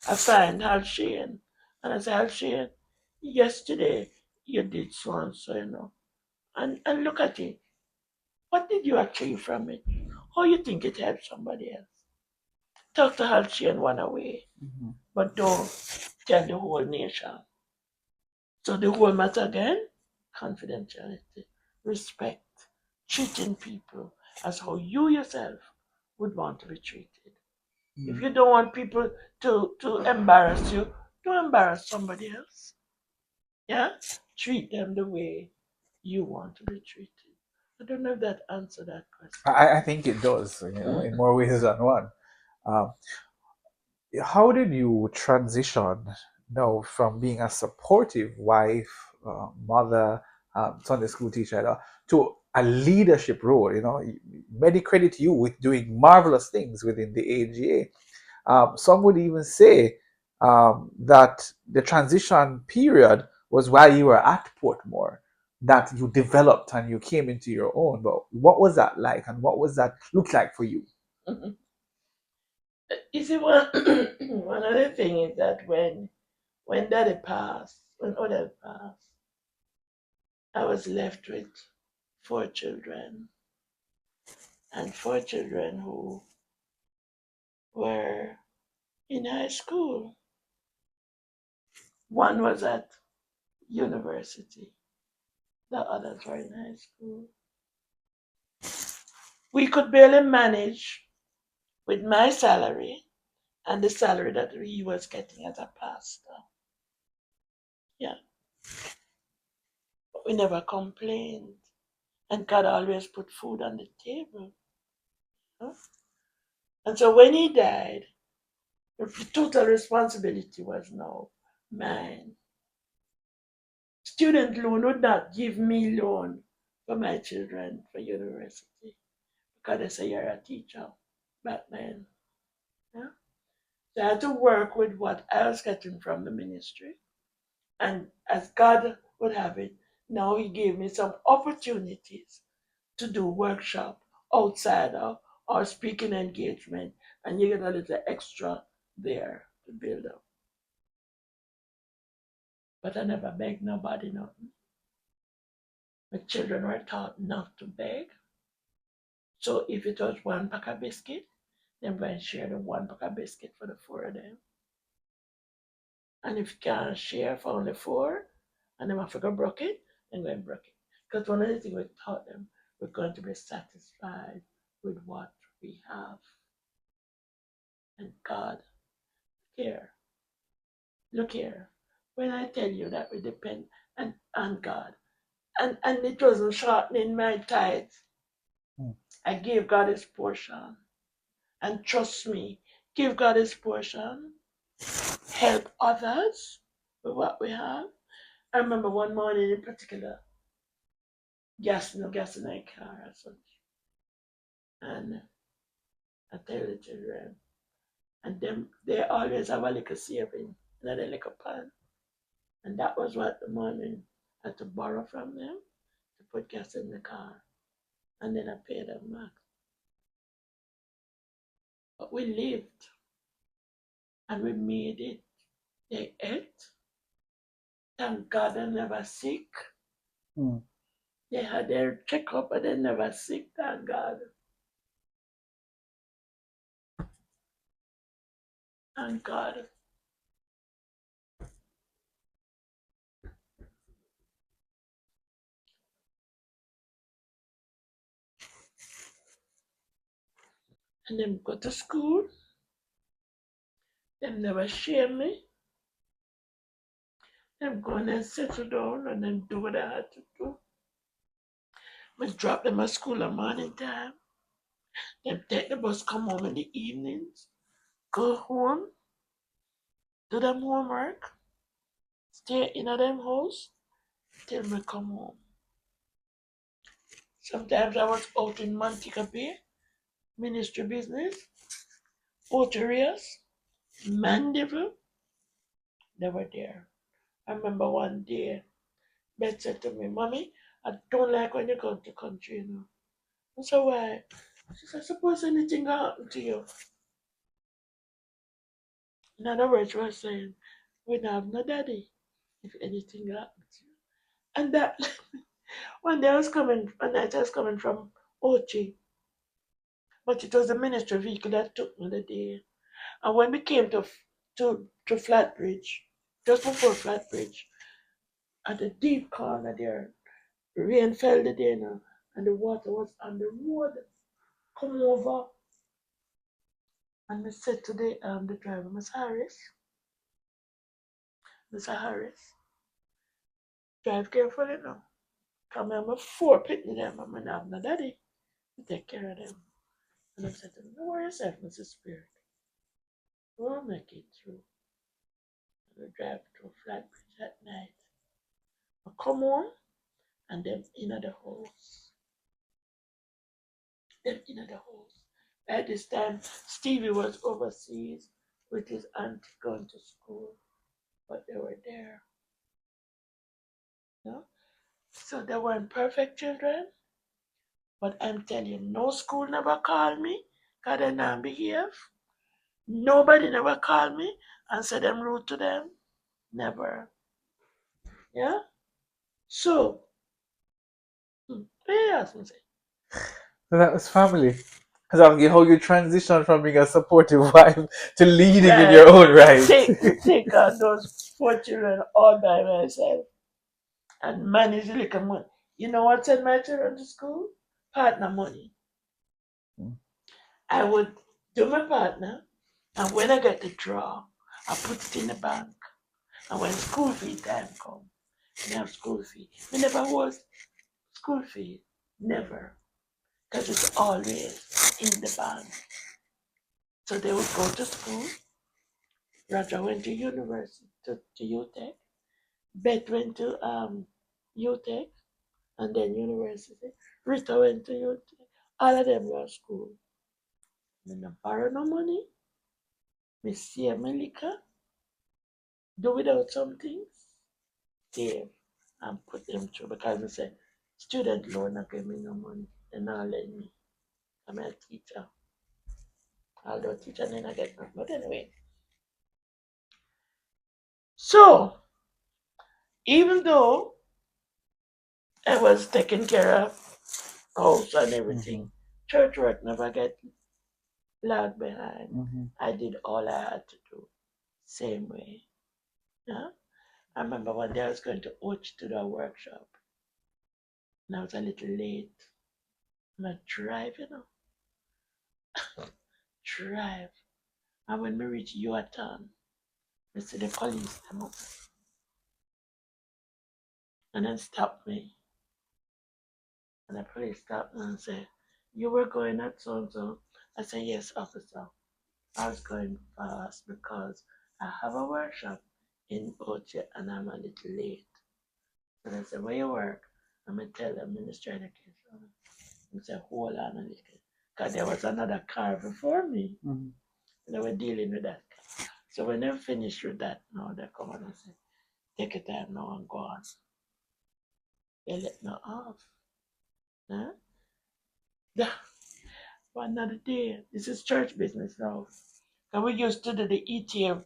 I find Halshane and I say, Halshane, yesterday you did so and so, And look at it. What did you achieve from it? How you think it helped somebody else? Talk to Halshane one away, Mm-hmm. but don't tell the whole nation. So the whole matter again, confidentiality, respect, treating people as how you yourself would want to be treated. If Mm-hmm. you don't want people to embarrass you, don't embarrass somebody else. Yeah? Treat them the way you want to be treated. I don't know if that answered that question. I think it does, in more ways than one. Um, how did you transition now from being a supportive wife, mother, Sunday school teacher, to a leadership role? Many credit you with doing marvelous things within the AGA. Some would even say that the transition period was while you were at Portmore that you developed and you came into your own. But what was that like, and what was that look like for you? You see, one other thing is that when daddy passed, when Odell passed, I was left with four children, and four children who were in high school. One was at university, the others were in high school. We could barely manage with my salary and the salary that he was getting as a pastor. Yeah, but we never complained, and God always put food on the table. Huh? And so when he died, the total responsibility was now mine. Student loan would not give me loan for my children for university because they say you're a teacher back then. Yeah? So I had to work with what I was getting from the ministry. And as God would have it, now He gave me some opportunities to do workshop outside of or speaking engagement, and you get a little extra there to build up. But I never begged nobody nothing. My children were taught not to beg. So if it was one pack of biscuit, then go and share the one pack of biscuit for the four of them. And if you can't share for only four, and them have to go broke it, then go and broke it. Because one of the things we taught them, we're going to be satisfied with what we have. And God, here, look here. When I tell you that we depend on God, and it wasn't shortening my tithes, Mm. I gave God his portion. And trust me, give God his portion, help others with what we have. I remember one morning in particular, gas in my car or such. And I tell the children, and them they always have a little saving in a little pan. And that was what the morning I had to borrow from them to put gas in the car. And then I paid them back. But we lived and we made it. They ate. Thank God I never sick. Mm. They had their checkup, but they never sick, thank God. Thank God. And them go to school. Them never shame me. Them go and settle down and then do what I had to do. I drop them at school at morning time. Them take the bus, come home in the evenings, go home, do them homework, stay in a them house till me come home. Sometimes I was out in Montego Bay, ministry business, Oterias, Mandeville, they were there. I remember one day, Beth said to me, Mommy, I don't like when you go to the country, you know. I said, why? She said, suppose anything happen to you. In other words, she was saying, we don't have no daddy if anything happens to you. And that, one day I was coming, one night I was coming from Ochi, but it was a ministry vehicle that took me the day. And when we came to Flatbridge, just before Flatbridge, at the deep corner there, rain fell the day now, and the water was on the road. Come over. And I said to the driver, Mr. Harris, drive carefully now. Come here, I'm 4 picking them, I'm gonna have no daddy to take care of them. And I said to him, don't worry yourself, Mrs. Spirit. We'll make it through. And we drive to Flatbridge at night. I come home and them in the house. Them in the house. By this time, Stevie was overseas with his aunt going to school, but they were there. You know? So they weren't perfect children, but I'm telling you, no school never called me because they not behave. Nobody never called me and said I'm rude to them. Never. Yeah? So, yes, me say. So that was family. Because asking how you transition from being a supportive wife to leading in your Right. own right. Take those 4 children all by myself and manage the little money. You know what sent my children to school? Partner money. I would do my partner, and when I get the draw, I put it in the bank. And when school fee time come, we have school fee. We never was school fee. Never. Because it's always in the bank. So they would go to school. Roger went to university, to UTech. Beth went to UTech and then university. Rita went to UTech. All of them were school. Me no borrow no money. Me save my liquor. Do without some things. Save and put them through because I say student loan not give me no money. They not lend me. I'm a teacher. Although teacher didn't get nothing. But anyway. So even though I was taking care of house and everything, church work never get lagged behind. I did all I had to do. Same way. Yeah? I remember one day I was going to Oach to do a workshop. And I was a little late. And I drive, drive. And when we reach Yuatan, I see the police come up and then stop me. And the police stopped me and said, you were going at so and so. I said, yes, officer. I was going fast because I have a workshop in Oche and I'm a little late. And I said, where you work? I'm going to tell them Ministry Education. I said, hold on a little. Because there was another car before me. And they were dealing with that car. So when they finished with that, now they come and say, take your time now and go on. They let me off. Huh? One other day, this is church business now. And we used to do the ETA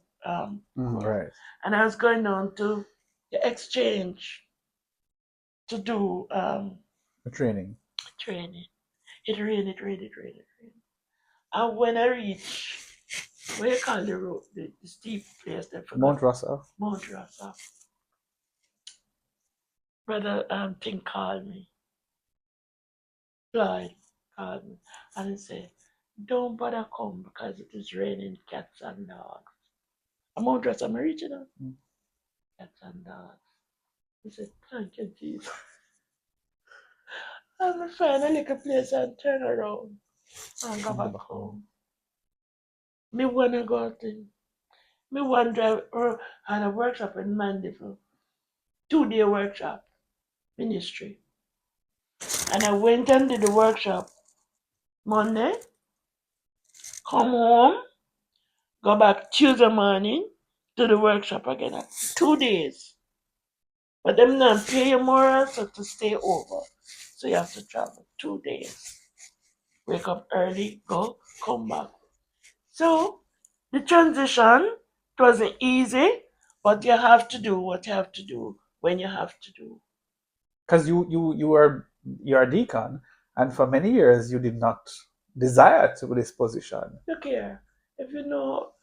Right. and I was going on to the exchange to do The training. training. It rained. And when I reached, what you call the road, the steep place, I forgot. Mount Russell. Mount Russell. Brother Thing called me. Floyd called me and he said, don't bother come because it is raining cats and dogs. I'm on dress, I'm original. Cats and dogs. He said, thank you, Jesus. I'm going to find a little place and turn around and go back home. Me wanna go to me one drive or had a workshop in Mandeville. 2-day workshop ministry. And I went and did the workshop Monday, come home, go back Tuesday morning, do the workshop again. 2 days. But them not pay you more so to stay over. So you have to travel 2 days. Wake up early, go, come back. So the transition it wasn't easy, but you have to do what you have to do when you have to do. Because you're a deacon, and for many years you did not desire to this position. Look here, if you know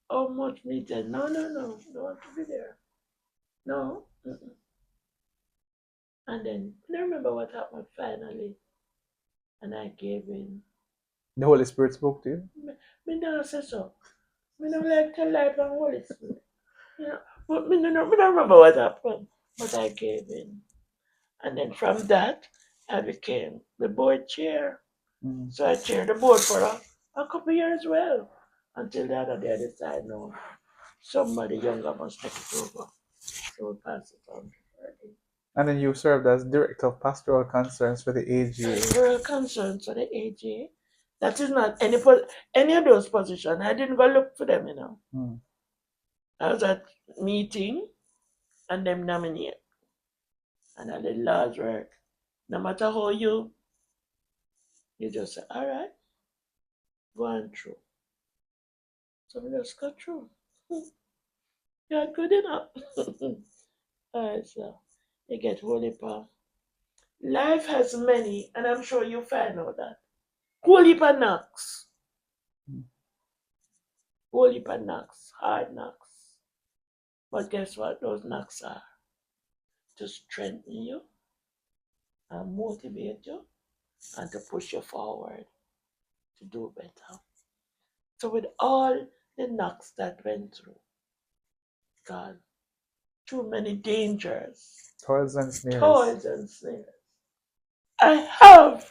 how much me tell, no, don't want to be there. No. Mm-mm. And then I remember what happened finally, and I gave in. The Holy Spirit spoke to you. Me don't say so. Me don't like to lie from Holy Spirit. You know, but me don't remember what happened. But I gave in. And then from that, I became the board chair. So I chaired the board for a couple of years well. Until the other day I decided, no, somebody younger must take it over. So we pass it on to Freddie. And then you served as Director of Pastoral Concerns for the AGA. Pastoral Concerns for the AGA. That is not any of those positions. I didn't go look for them, you know. I was at meeting and them nominate. And I did Lord's work. No matter how you just say, all right, go on through. So we just go through. Yeah, good enough. Alright, so you get holy power. Life has many, and I'm sure you find out that. Whole heap of knocks. Whole heap of knocks. Hard knocks. But guess what? Those knocks are to strengthen you and motivate you and to push you forward to do better. So with all the knocks that went through, God, too many dangers, Toils and snares. toils and snares, I have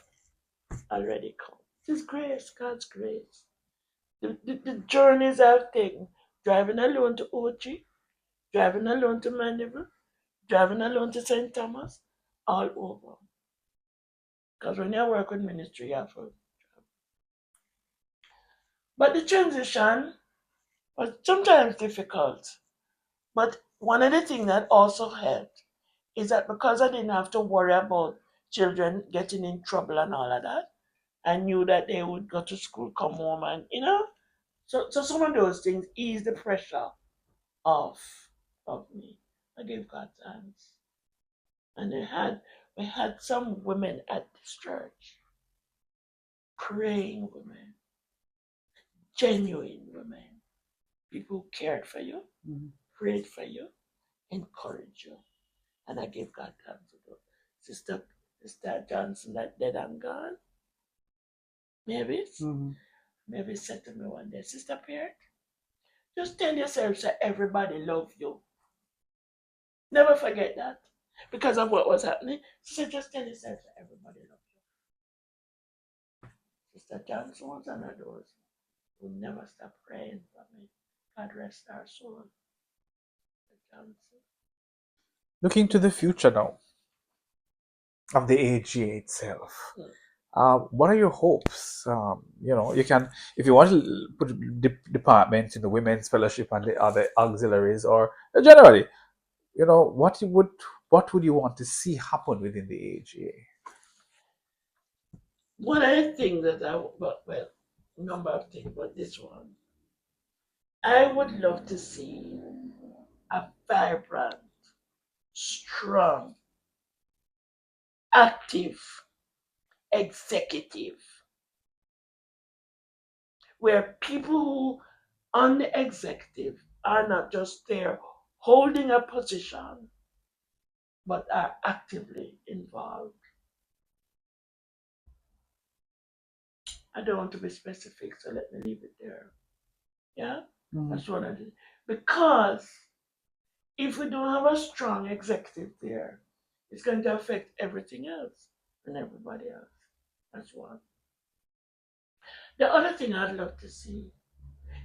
already come. It is grace, God's grace. The journeys I've taken, driving alone to Ochi, driving alone to Mandeville, driving alone to St. Thomas, all over. Because when you work with ministry, you have to. But the transition was sometimes difficult. But one of the things that also helped is that because I didn't have to worry about children getting in trouble and all of that, I knew that they would go to school, come home, and so some of those things ease the pressure off of me. I give God thanks. And we had some women at this church, praying women, genuine women, people who cared for you, prayed for you, encouraged you. And I give God thanks for those. Sister Johnson that dead and gone. Maybe said to me one day, Sister Peart, just tell yourself that everybody love you. Never forget that. Because of what was happening. She said, just tell yourself that everybody loves you. Sister Johnson was one of those who never stopped praying for me. God rest our soul. Sister Johnson. Looking to the future now of the AGA itself. What are your hopes? You can, if you want to put departments in the women's fellowship and the other auxiliaries, or generally, what would you want to see happen within the AGA? One of the things that number of things, but this one, I would love to see a vibrant, strong, active executive where people who on the executive are not just there holding a position but are actively involved. I don't want to be specific, so let me leave it there. Yeah, Mhm. that's one of the, because if we don't have a strong executive there, it's going to affect everything else and everybody else. That's one. The other thing I'd love to see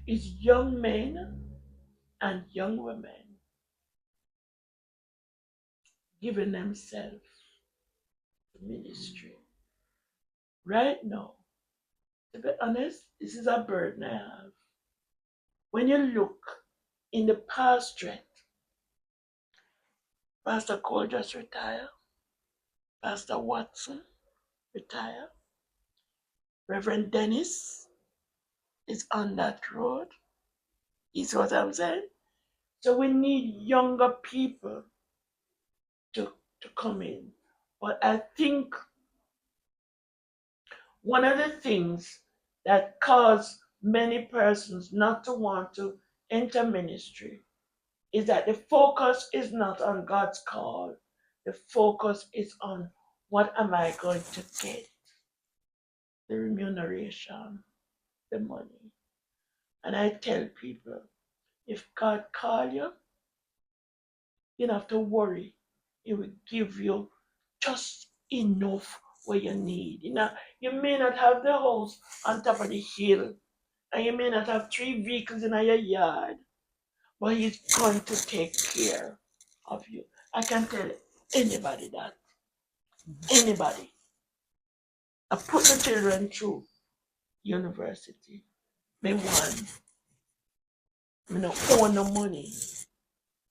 is young men and young women giving themselves to ministry. Right now, to be honest, this is a burden I have. When you look in the pastorate, Pastor Cole just retired, Pastor Watson retired, Reverend Dennis is on that road. You see what I'm saying? So we need younger people to, to come in. But I think one of the things that cause many persons not to want to enter ministry is that the focus is not on God's call. The focus is on what am I going to get? The remuneration, the money. And I tell people, if God call you, you don't have to worry. He will give you just enough what you need. You may not have the house on top of the hill, and you may not have 3 vehicles in your yard, but He's going to take care of you. I can tell anybody that. Anybody. I put the children through university. Me one. Me no own no money.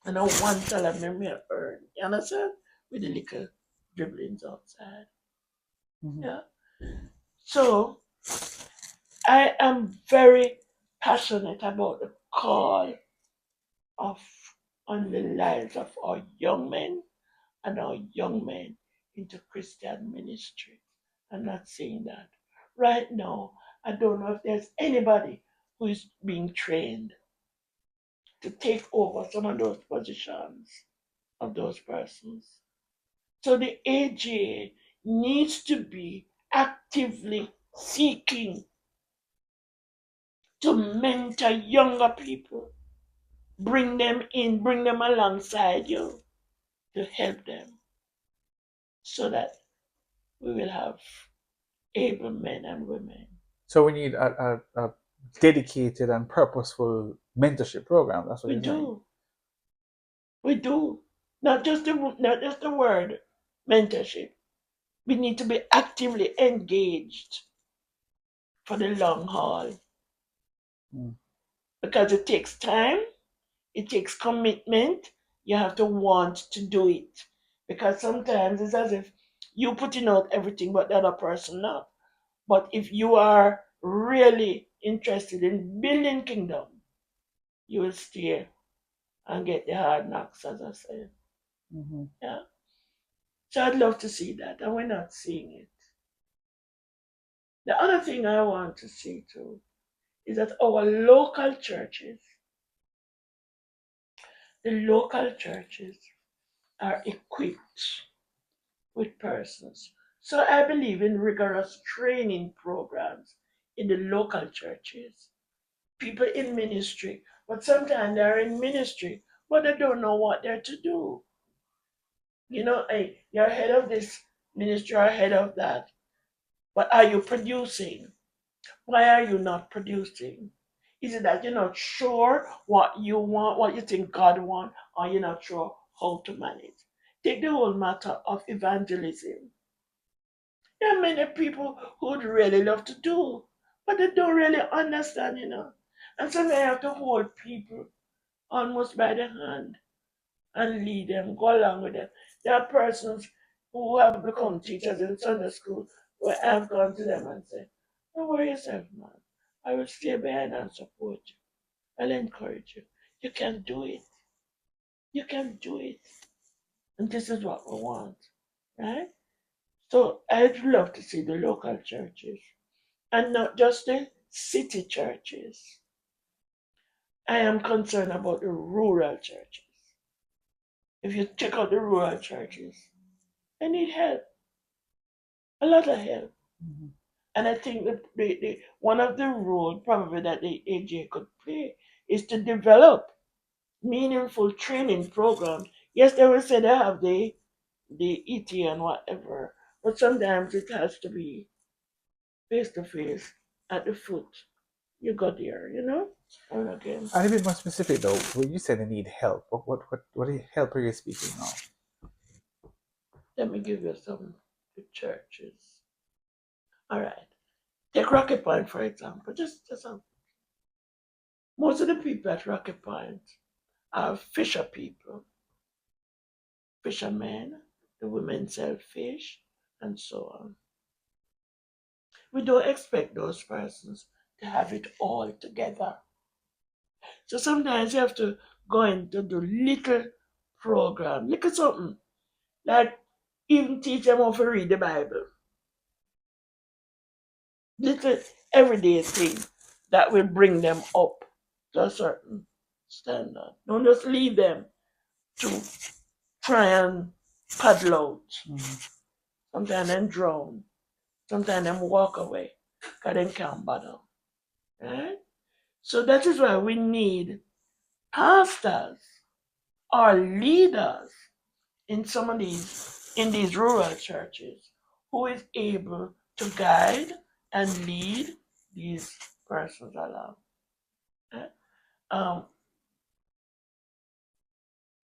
I know one salary me earn. You understand? With the little dribblings outside. Mhm. Yeah. So I am very passionate about the call of on the lives of our young men and our young men into Christian ministry. I'm not saying that. Right now, I don't know if there's anybody who is being trained to take over some of those positions of those persons. So the AGA needs to be actively seeking to mentor younger people, bring them in, bring them alongside you to help them so that we will have able men and women. So we need a dedicated and purposeful mentorship program. That's what We you're saying. do. We do. Not just the word mentorship. We need to be actively engaged for the long haul Mm. because it takes time, it takes commitment. You have to want to do it because sometimes it's as if you putting out everything but the other person not. But if you are really interested in building kingdom, you will stay and get the hard knocks, as I said. Mhm. Yeah. So I'd love to see that, and we're not seeing it. The other thing I want to see too is that our local churches, the local churches are equipped with persons. So I believe in rigorous training programs in the local churches. People in ministry, but sometimes they're in ministry, but they don't know what they're to do. Hey, you're head of this ministry or head of that, but are you producing? Why are you not producing? Is it that you're not sure what you want, what you think God wants, or you're not sure how to manage? Take the whole matter of evangelism. There are many people who would really love to do, but they don't really understand. And so they have to hold people almost by the hand and lead them, go along with them. There are persons who have become teachers in Sunday school where I've gone to them and said, don't worry yourself, man. I will stay behind and support you. I'll encourage you. You can do it. You can do it. And this is what we want, right? So I'd love to see the local churches and not just the city churches. I am concerned about the rural churches. If you check out the rural churches, they need help, a lot of help. Mhm. And I think that one of the roles probably that the AJ could play is to develop meaningful training programs. Yes, they will say they have the ET and whatever, but sometimes it has to be face to face at the foot. You go there, and again. And a bit more specific though, when you said they need help, what help are you speaking of? Let me give you some good churches. All right, take Rocket Point for example. Just most of the people at Rocket Point are fisher people, fishermen. The women sell fish, and so on. We don't expect those persons to have it all together. So sometimes you have to go into the little program, little something, like even teach them how to read the Bible. Little everyday thing that will bring them up to a certain standard. Don't just leave them to try and paddle out. Mm-hmm. Sometimes them drown. Sometimes them walk away because they can't bother. Right? So that is why we need pastors or leaders in some of these rural churches who is able to guide and lead these persons along. Right? Um,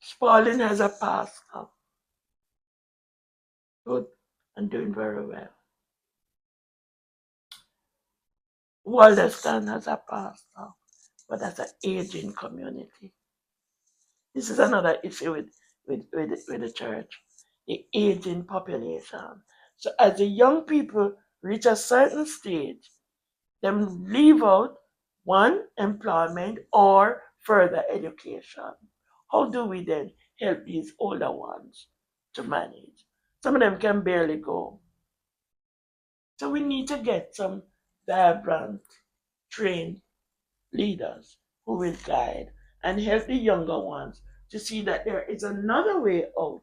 Spalding has a pastor, good and doing very well. Walderston has a pastor, but that's an aging community. This is another issue with the church, the aging population. So as the young people reach a certain stage, them leave out one employment or further education. How do we then help these older ones to manage? Some of them can barely go. So we need to get some vibrant, trained leaders who will guide and help the younger ones to see that there is another way out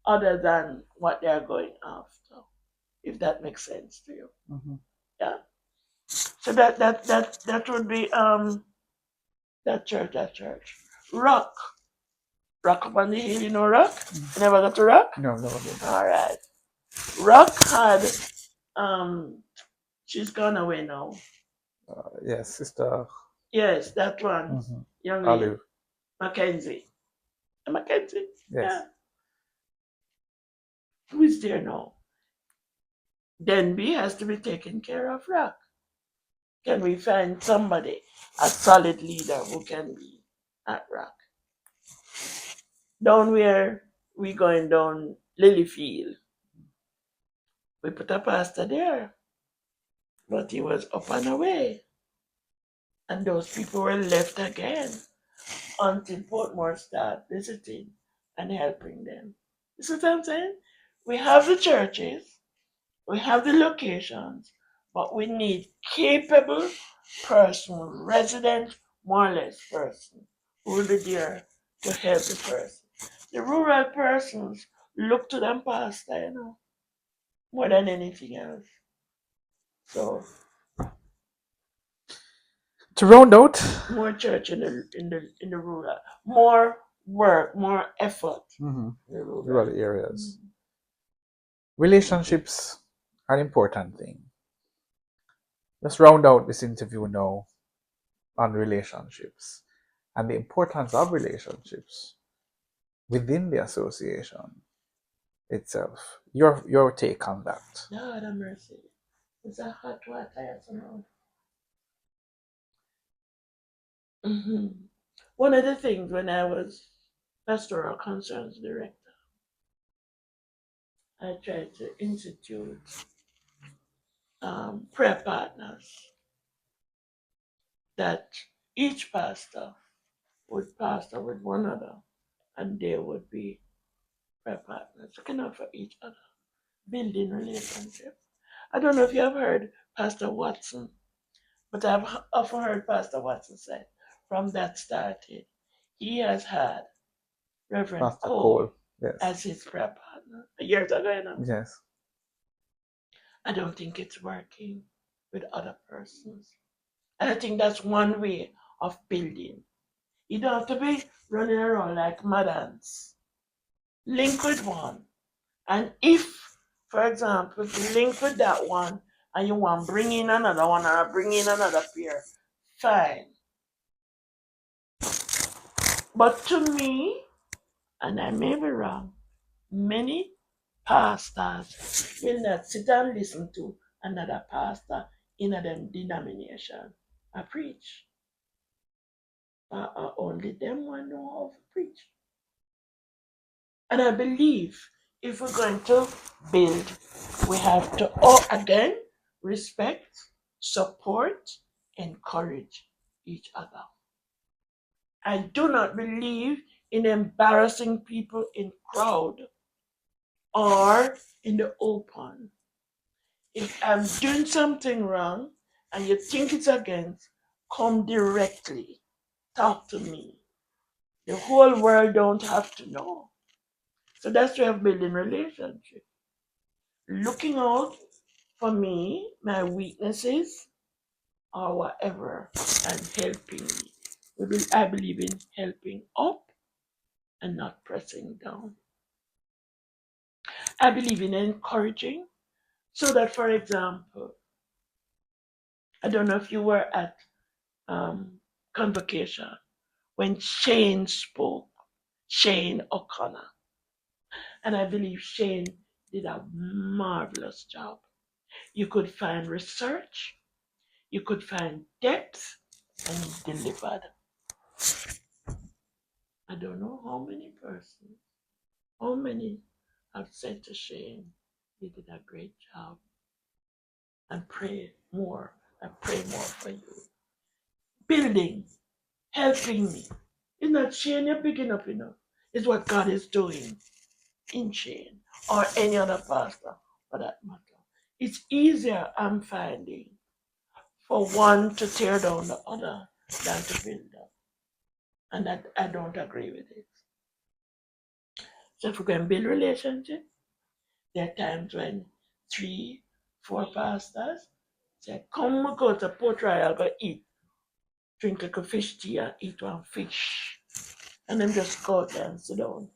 other than what they are going after, if that makes sense to you. Mm-hmm. Yeah. So that would be that church. Rock. Rock up on the hill, Rock? You never got to Rock? No, never been. Alright. Rock had she's gone away now. Yes, Sister. Yes, that one. Mm-hmm. Young lady. Olive. Mackenzie. Mackenzie? Yes. Yeah. Who is there now? Denby has to be taken care of, Rock. Can we find somebody, a solid leader who can be at Rock? Down where we going down Lilyfield, we put a pastor there, but he was up and away. And those people were left again until Portmore started visiting and helping them. You see what I'm saying? We have the churches, we have the locations, but we need capable person, resident, more or less person, who will be there to help the person. The rural persons look to them pastor, more than anything else. So To round out, more church in the rural, more work, more effort mm-hmm, in the rural. rural areas, relationships are an important thing. Let's round out this interview now on relationships and the importance of relationships within the association itself. Your take on that. God have mercy. It's a hot water, yes, One of the things when I was Pastoral Concerns Director, I tried to institute prayer partners that each pastor would pastor with one another and they would be prayer partners looking out for each other, building relationship. I don't know if you have heard Pastor Watson, but I've often heard Pastor Watson say from that started, he has had Reverend Pastor Cole Cole, yes. as his prayer partner years ago. Yes. I don't think it's working. with other persons. And I think that's one way of building. You don't have to be running around like mad ants. Link with one. And if, for example, if you link with that one and you want to bring in another one or bring in another pair, fine. But to me, and I may be wrong, many pastors will not sit and listen to another pastor in a denomination I preach. Only them one know how to preach. And I believe if we're going to build, we have to, again, respect, support, encourage each other. I do not believe in embarrassing people in crowd or in the open. If I'm doing something wrong and you think it's against, come directly. Talk to me. The whole world don't have to know. So that's why I'm building relationship. Looking out for me, my weaknesses, or whatever, and helping me. I believe in helping up and not pressing down. I believe in encouraging so that, for example, I don't know if you were at convocation when Shane spoke, Shane O'Connor. And I believe Shane did a marvelous job. You could find research, you could find depth, and he delivered. I don't know how many persons, how many have said to Shane, you did a great job. And pray more, and pray more for you. Building, helping me. It's not Shane you're picking up enough. It's what God is doing in Shane or any other pastor for that matter. It's easier, I'm finding, for one to tear down the other than to build up. And that I don't agree with it. So if we can build relationship, there are times when 3, 4 pastors say, come we go to Port Royal, go eat, drink like a fish tea and eat one fish. And then just go out there and sit down.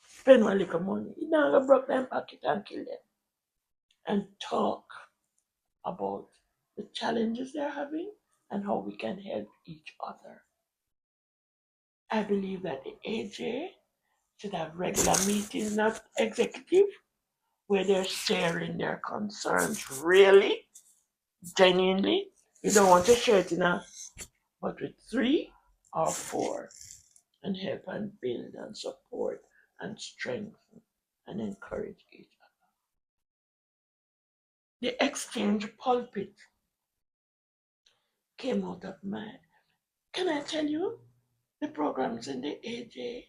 Spend one little money. You know, go broke them pocket and kill them. And talk about the challenges they're having and how we can help each other. I believe that the AJ should have regular meetings, not executive, where they're sharing their concerns really, genuinely. You don't want to share it but with 3 or 4 and help and build and support and strengthen and encourage each other. The exchange pulpit came out of can I tell you, the programs in the AJ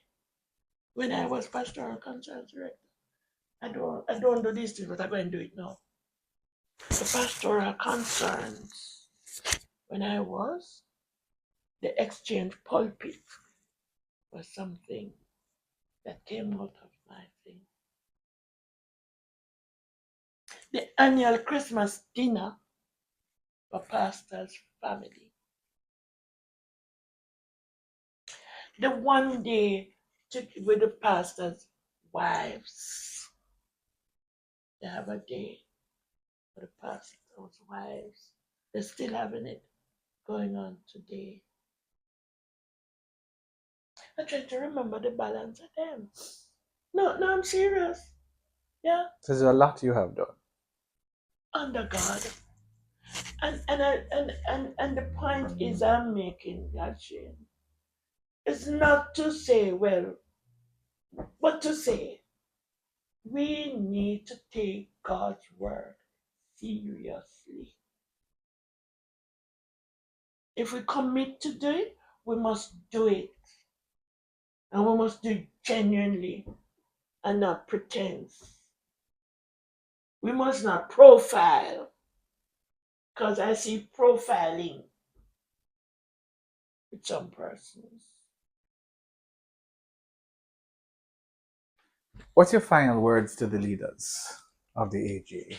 when I was Pastoral Concerns Director. I don't do these things, but I'm going to do it now. The Pastoral Concerns, when I was, the exchange pulpit was something that came out of my thing. The annual Christmas dinner for pastors' family. The one day with the pastors' wives. They have a day for the pastors' wives. They're still having it going on today. I try to remember the balance of them. No, I'm serious. Yeah. So there's a lot you have done. Under God. And the point is I'm making, Halshane, is not to say, well, but to say we need to take God's word seriously. If we commit to do it, we must do it. And we must do it genuinely and not pretense. We must not profile, because I see profiling with some persons. What's your final words to the leaders of the AG?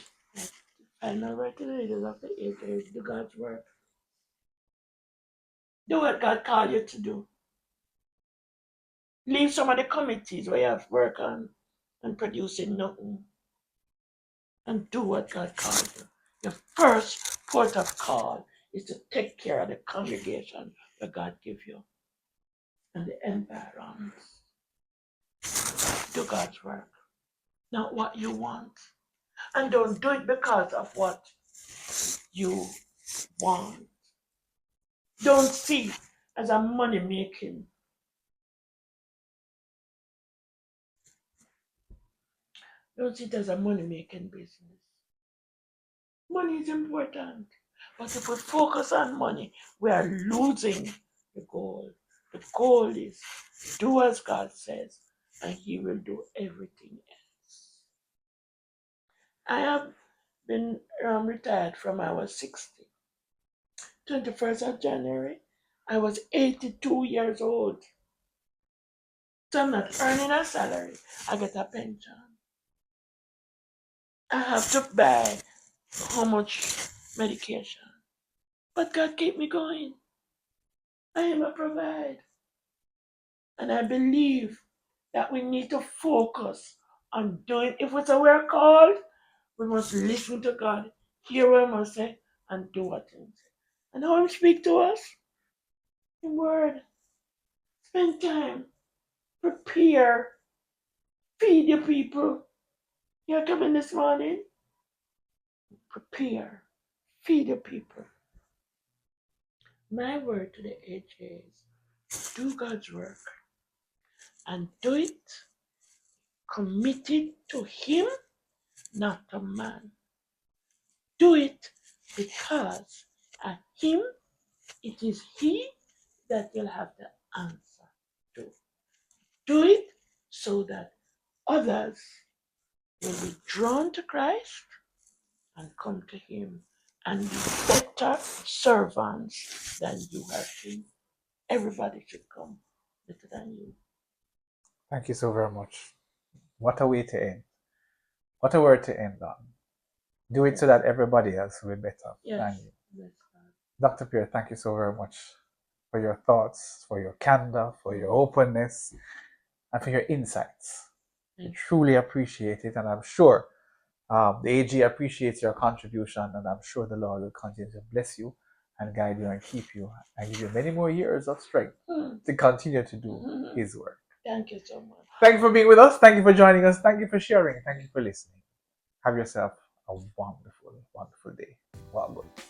Final word to the leaders of the AJ is do God's work. Do what God called you to do. Leave some of the committees where you have work on and producing nothing. And do what God called you. Your first port of call is to take care of the congregation that God gives you and the environs. Do God's work, not what you want. And don't do it because of what you want. Don't see it as a money making. Don't see it as a money making business. Money is important. But if we focus on money, we are losing the goal. The goal is do as God says, and He will do everything else. I have been retired from I was 60. 21st of January, I was 82 years old. So I'm not earning a salary. I get a pension. I have to buy how much medication. But God keep me going. I am a provide. And I believe that we need to focus on doing, if it's a we're called, we must listen to God, hear what He must say, and do what He say. And how He speak to us? In word. Spend time. Prepare. Feed your people. You're coming this morning. Prepare. Feed your people. My word to the age is do God's work and do it committed to Him, not to man. Do it because at Him it is He that will have the answer to. Do it so that others will be drawn to Christ and come to Him and be better servants than you have been. Everybody should come better than you. Thank you so very much. What a way to end. What a word to end on. Do it so that everybody else will be better than you. Yes. Dr. Peart, thank you so very much for your thoughts, for your candor, for your openness, and for your insights. I truly appreciate it, and I'm sure the AG appreciates your contribution, and I'm sure the Lord will continue to bless you and guide you and keep you and give you many more years of strength to continue to do His work. Thank you so much. Thank you for being with us. Thank you for joining us. Thank you for sharing. Thank you for listening. Have yourself a wonderful, wonderful day. Well, good.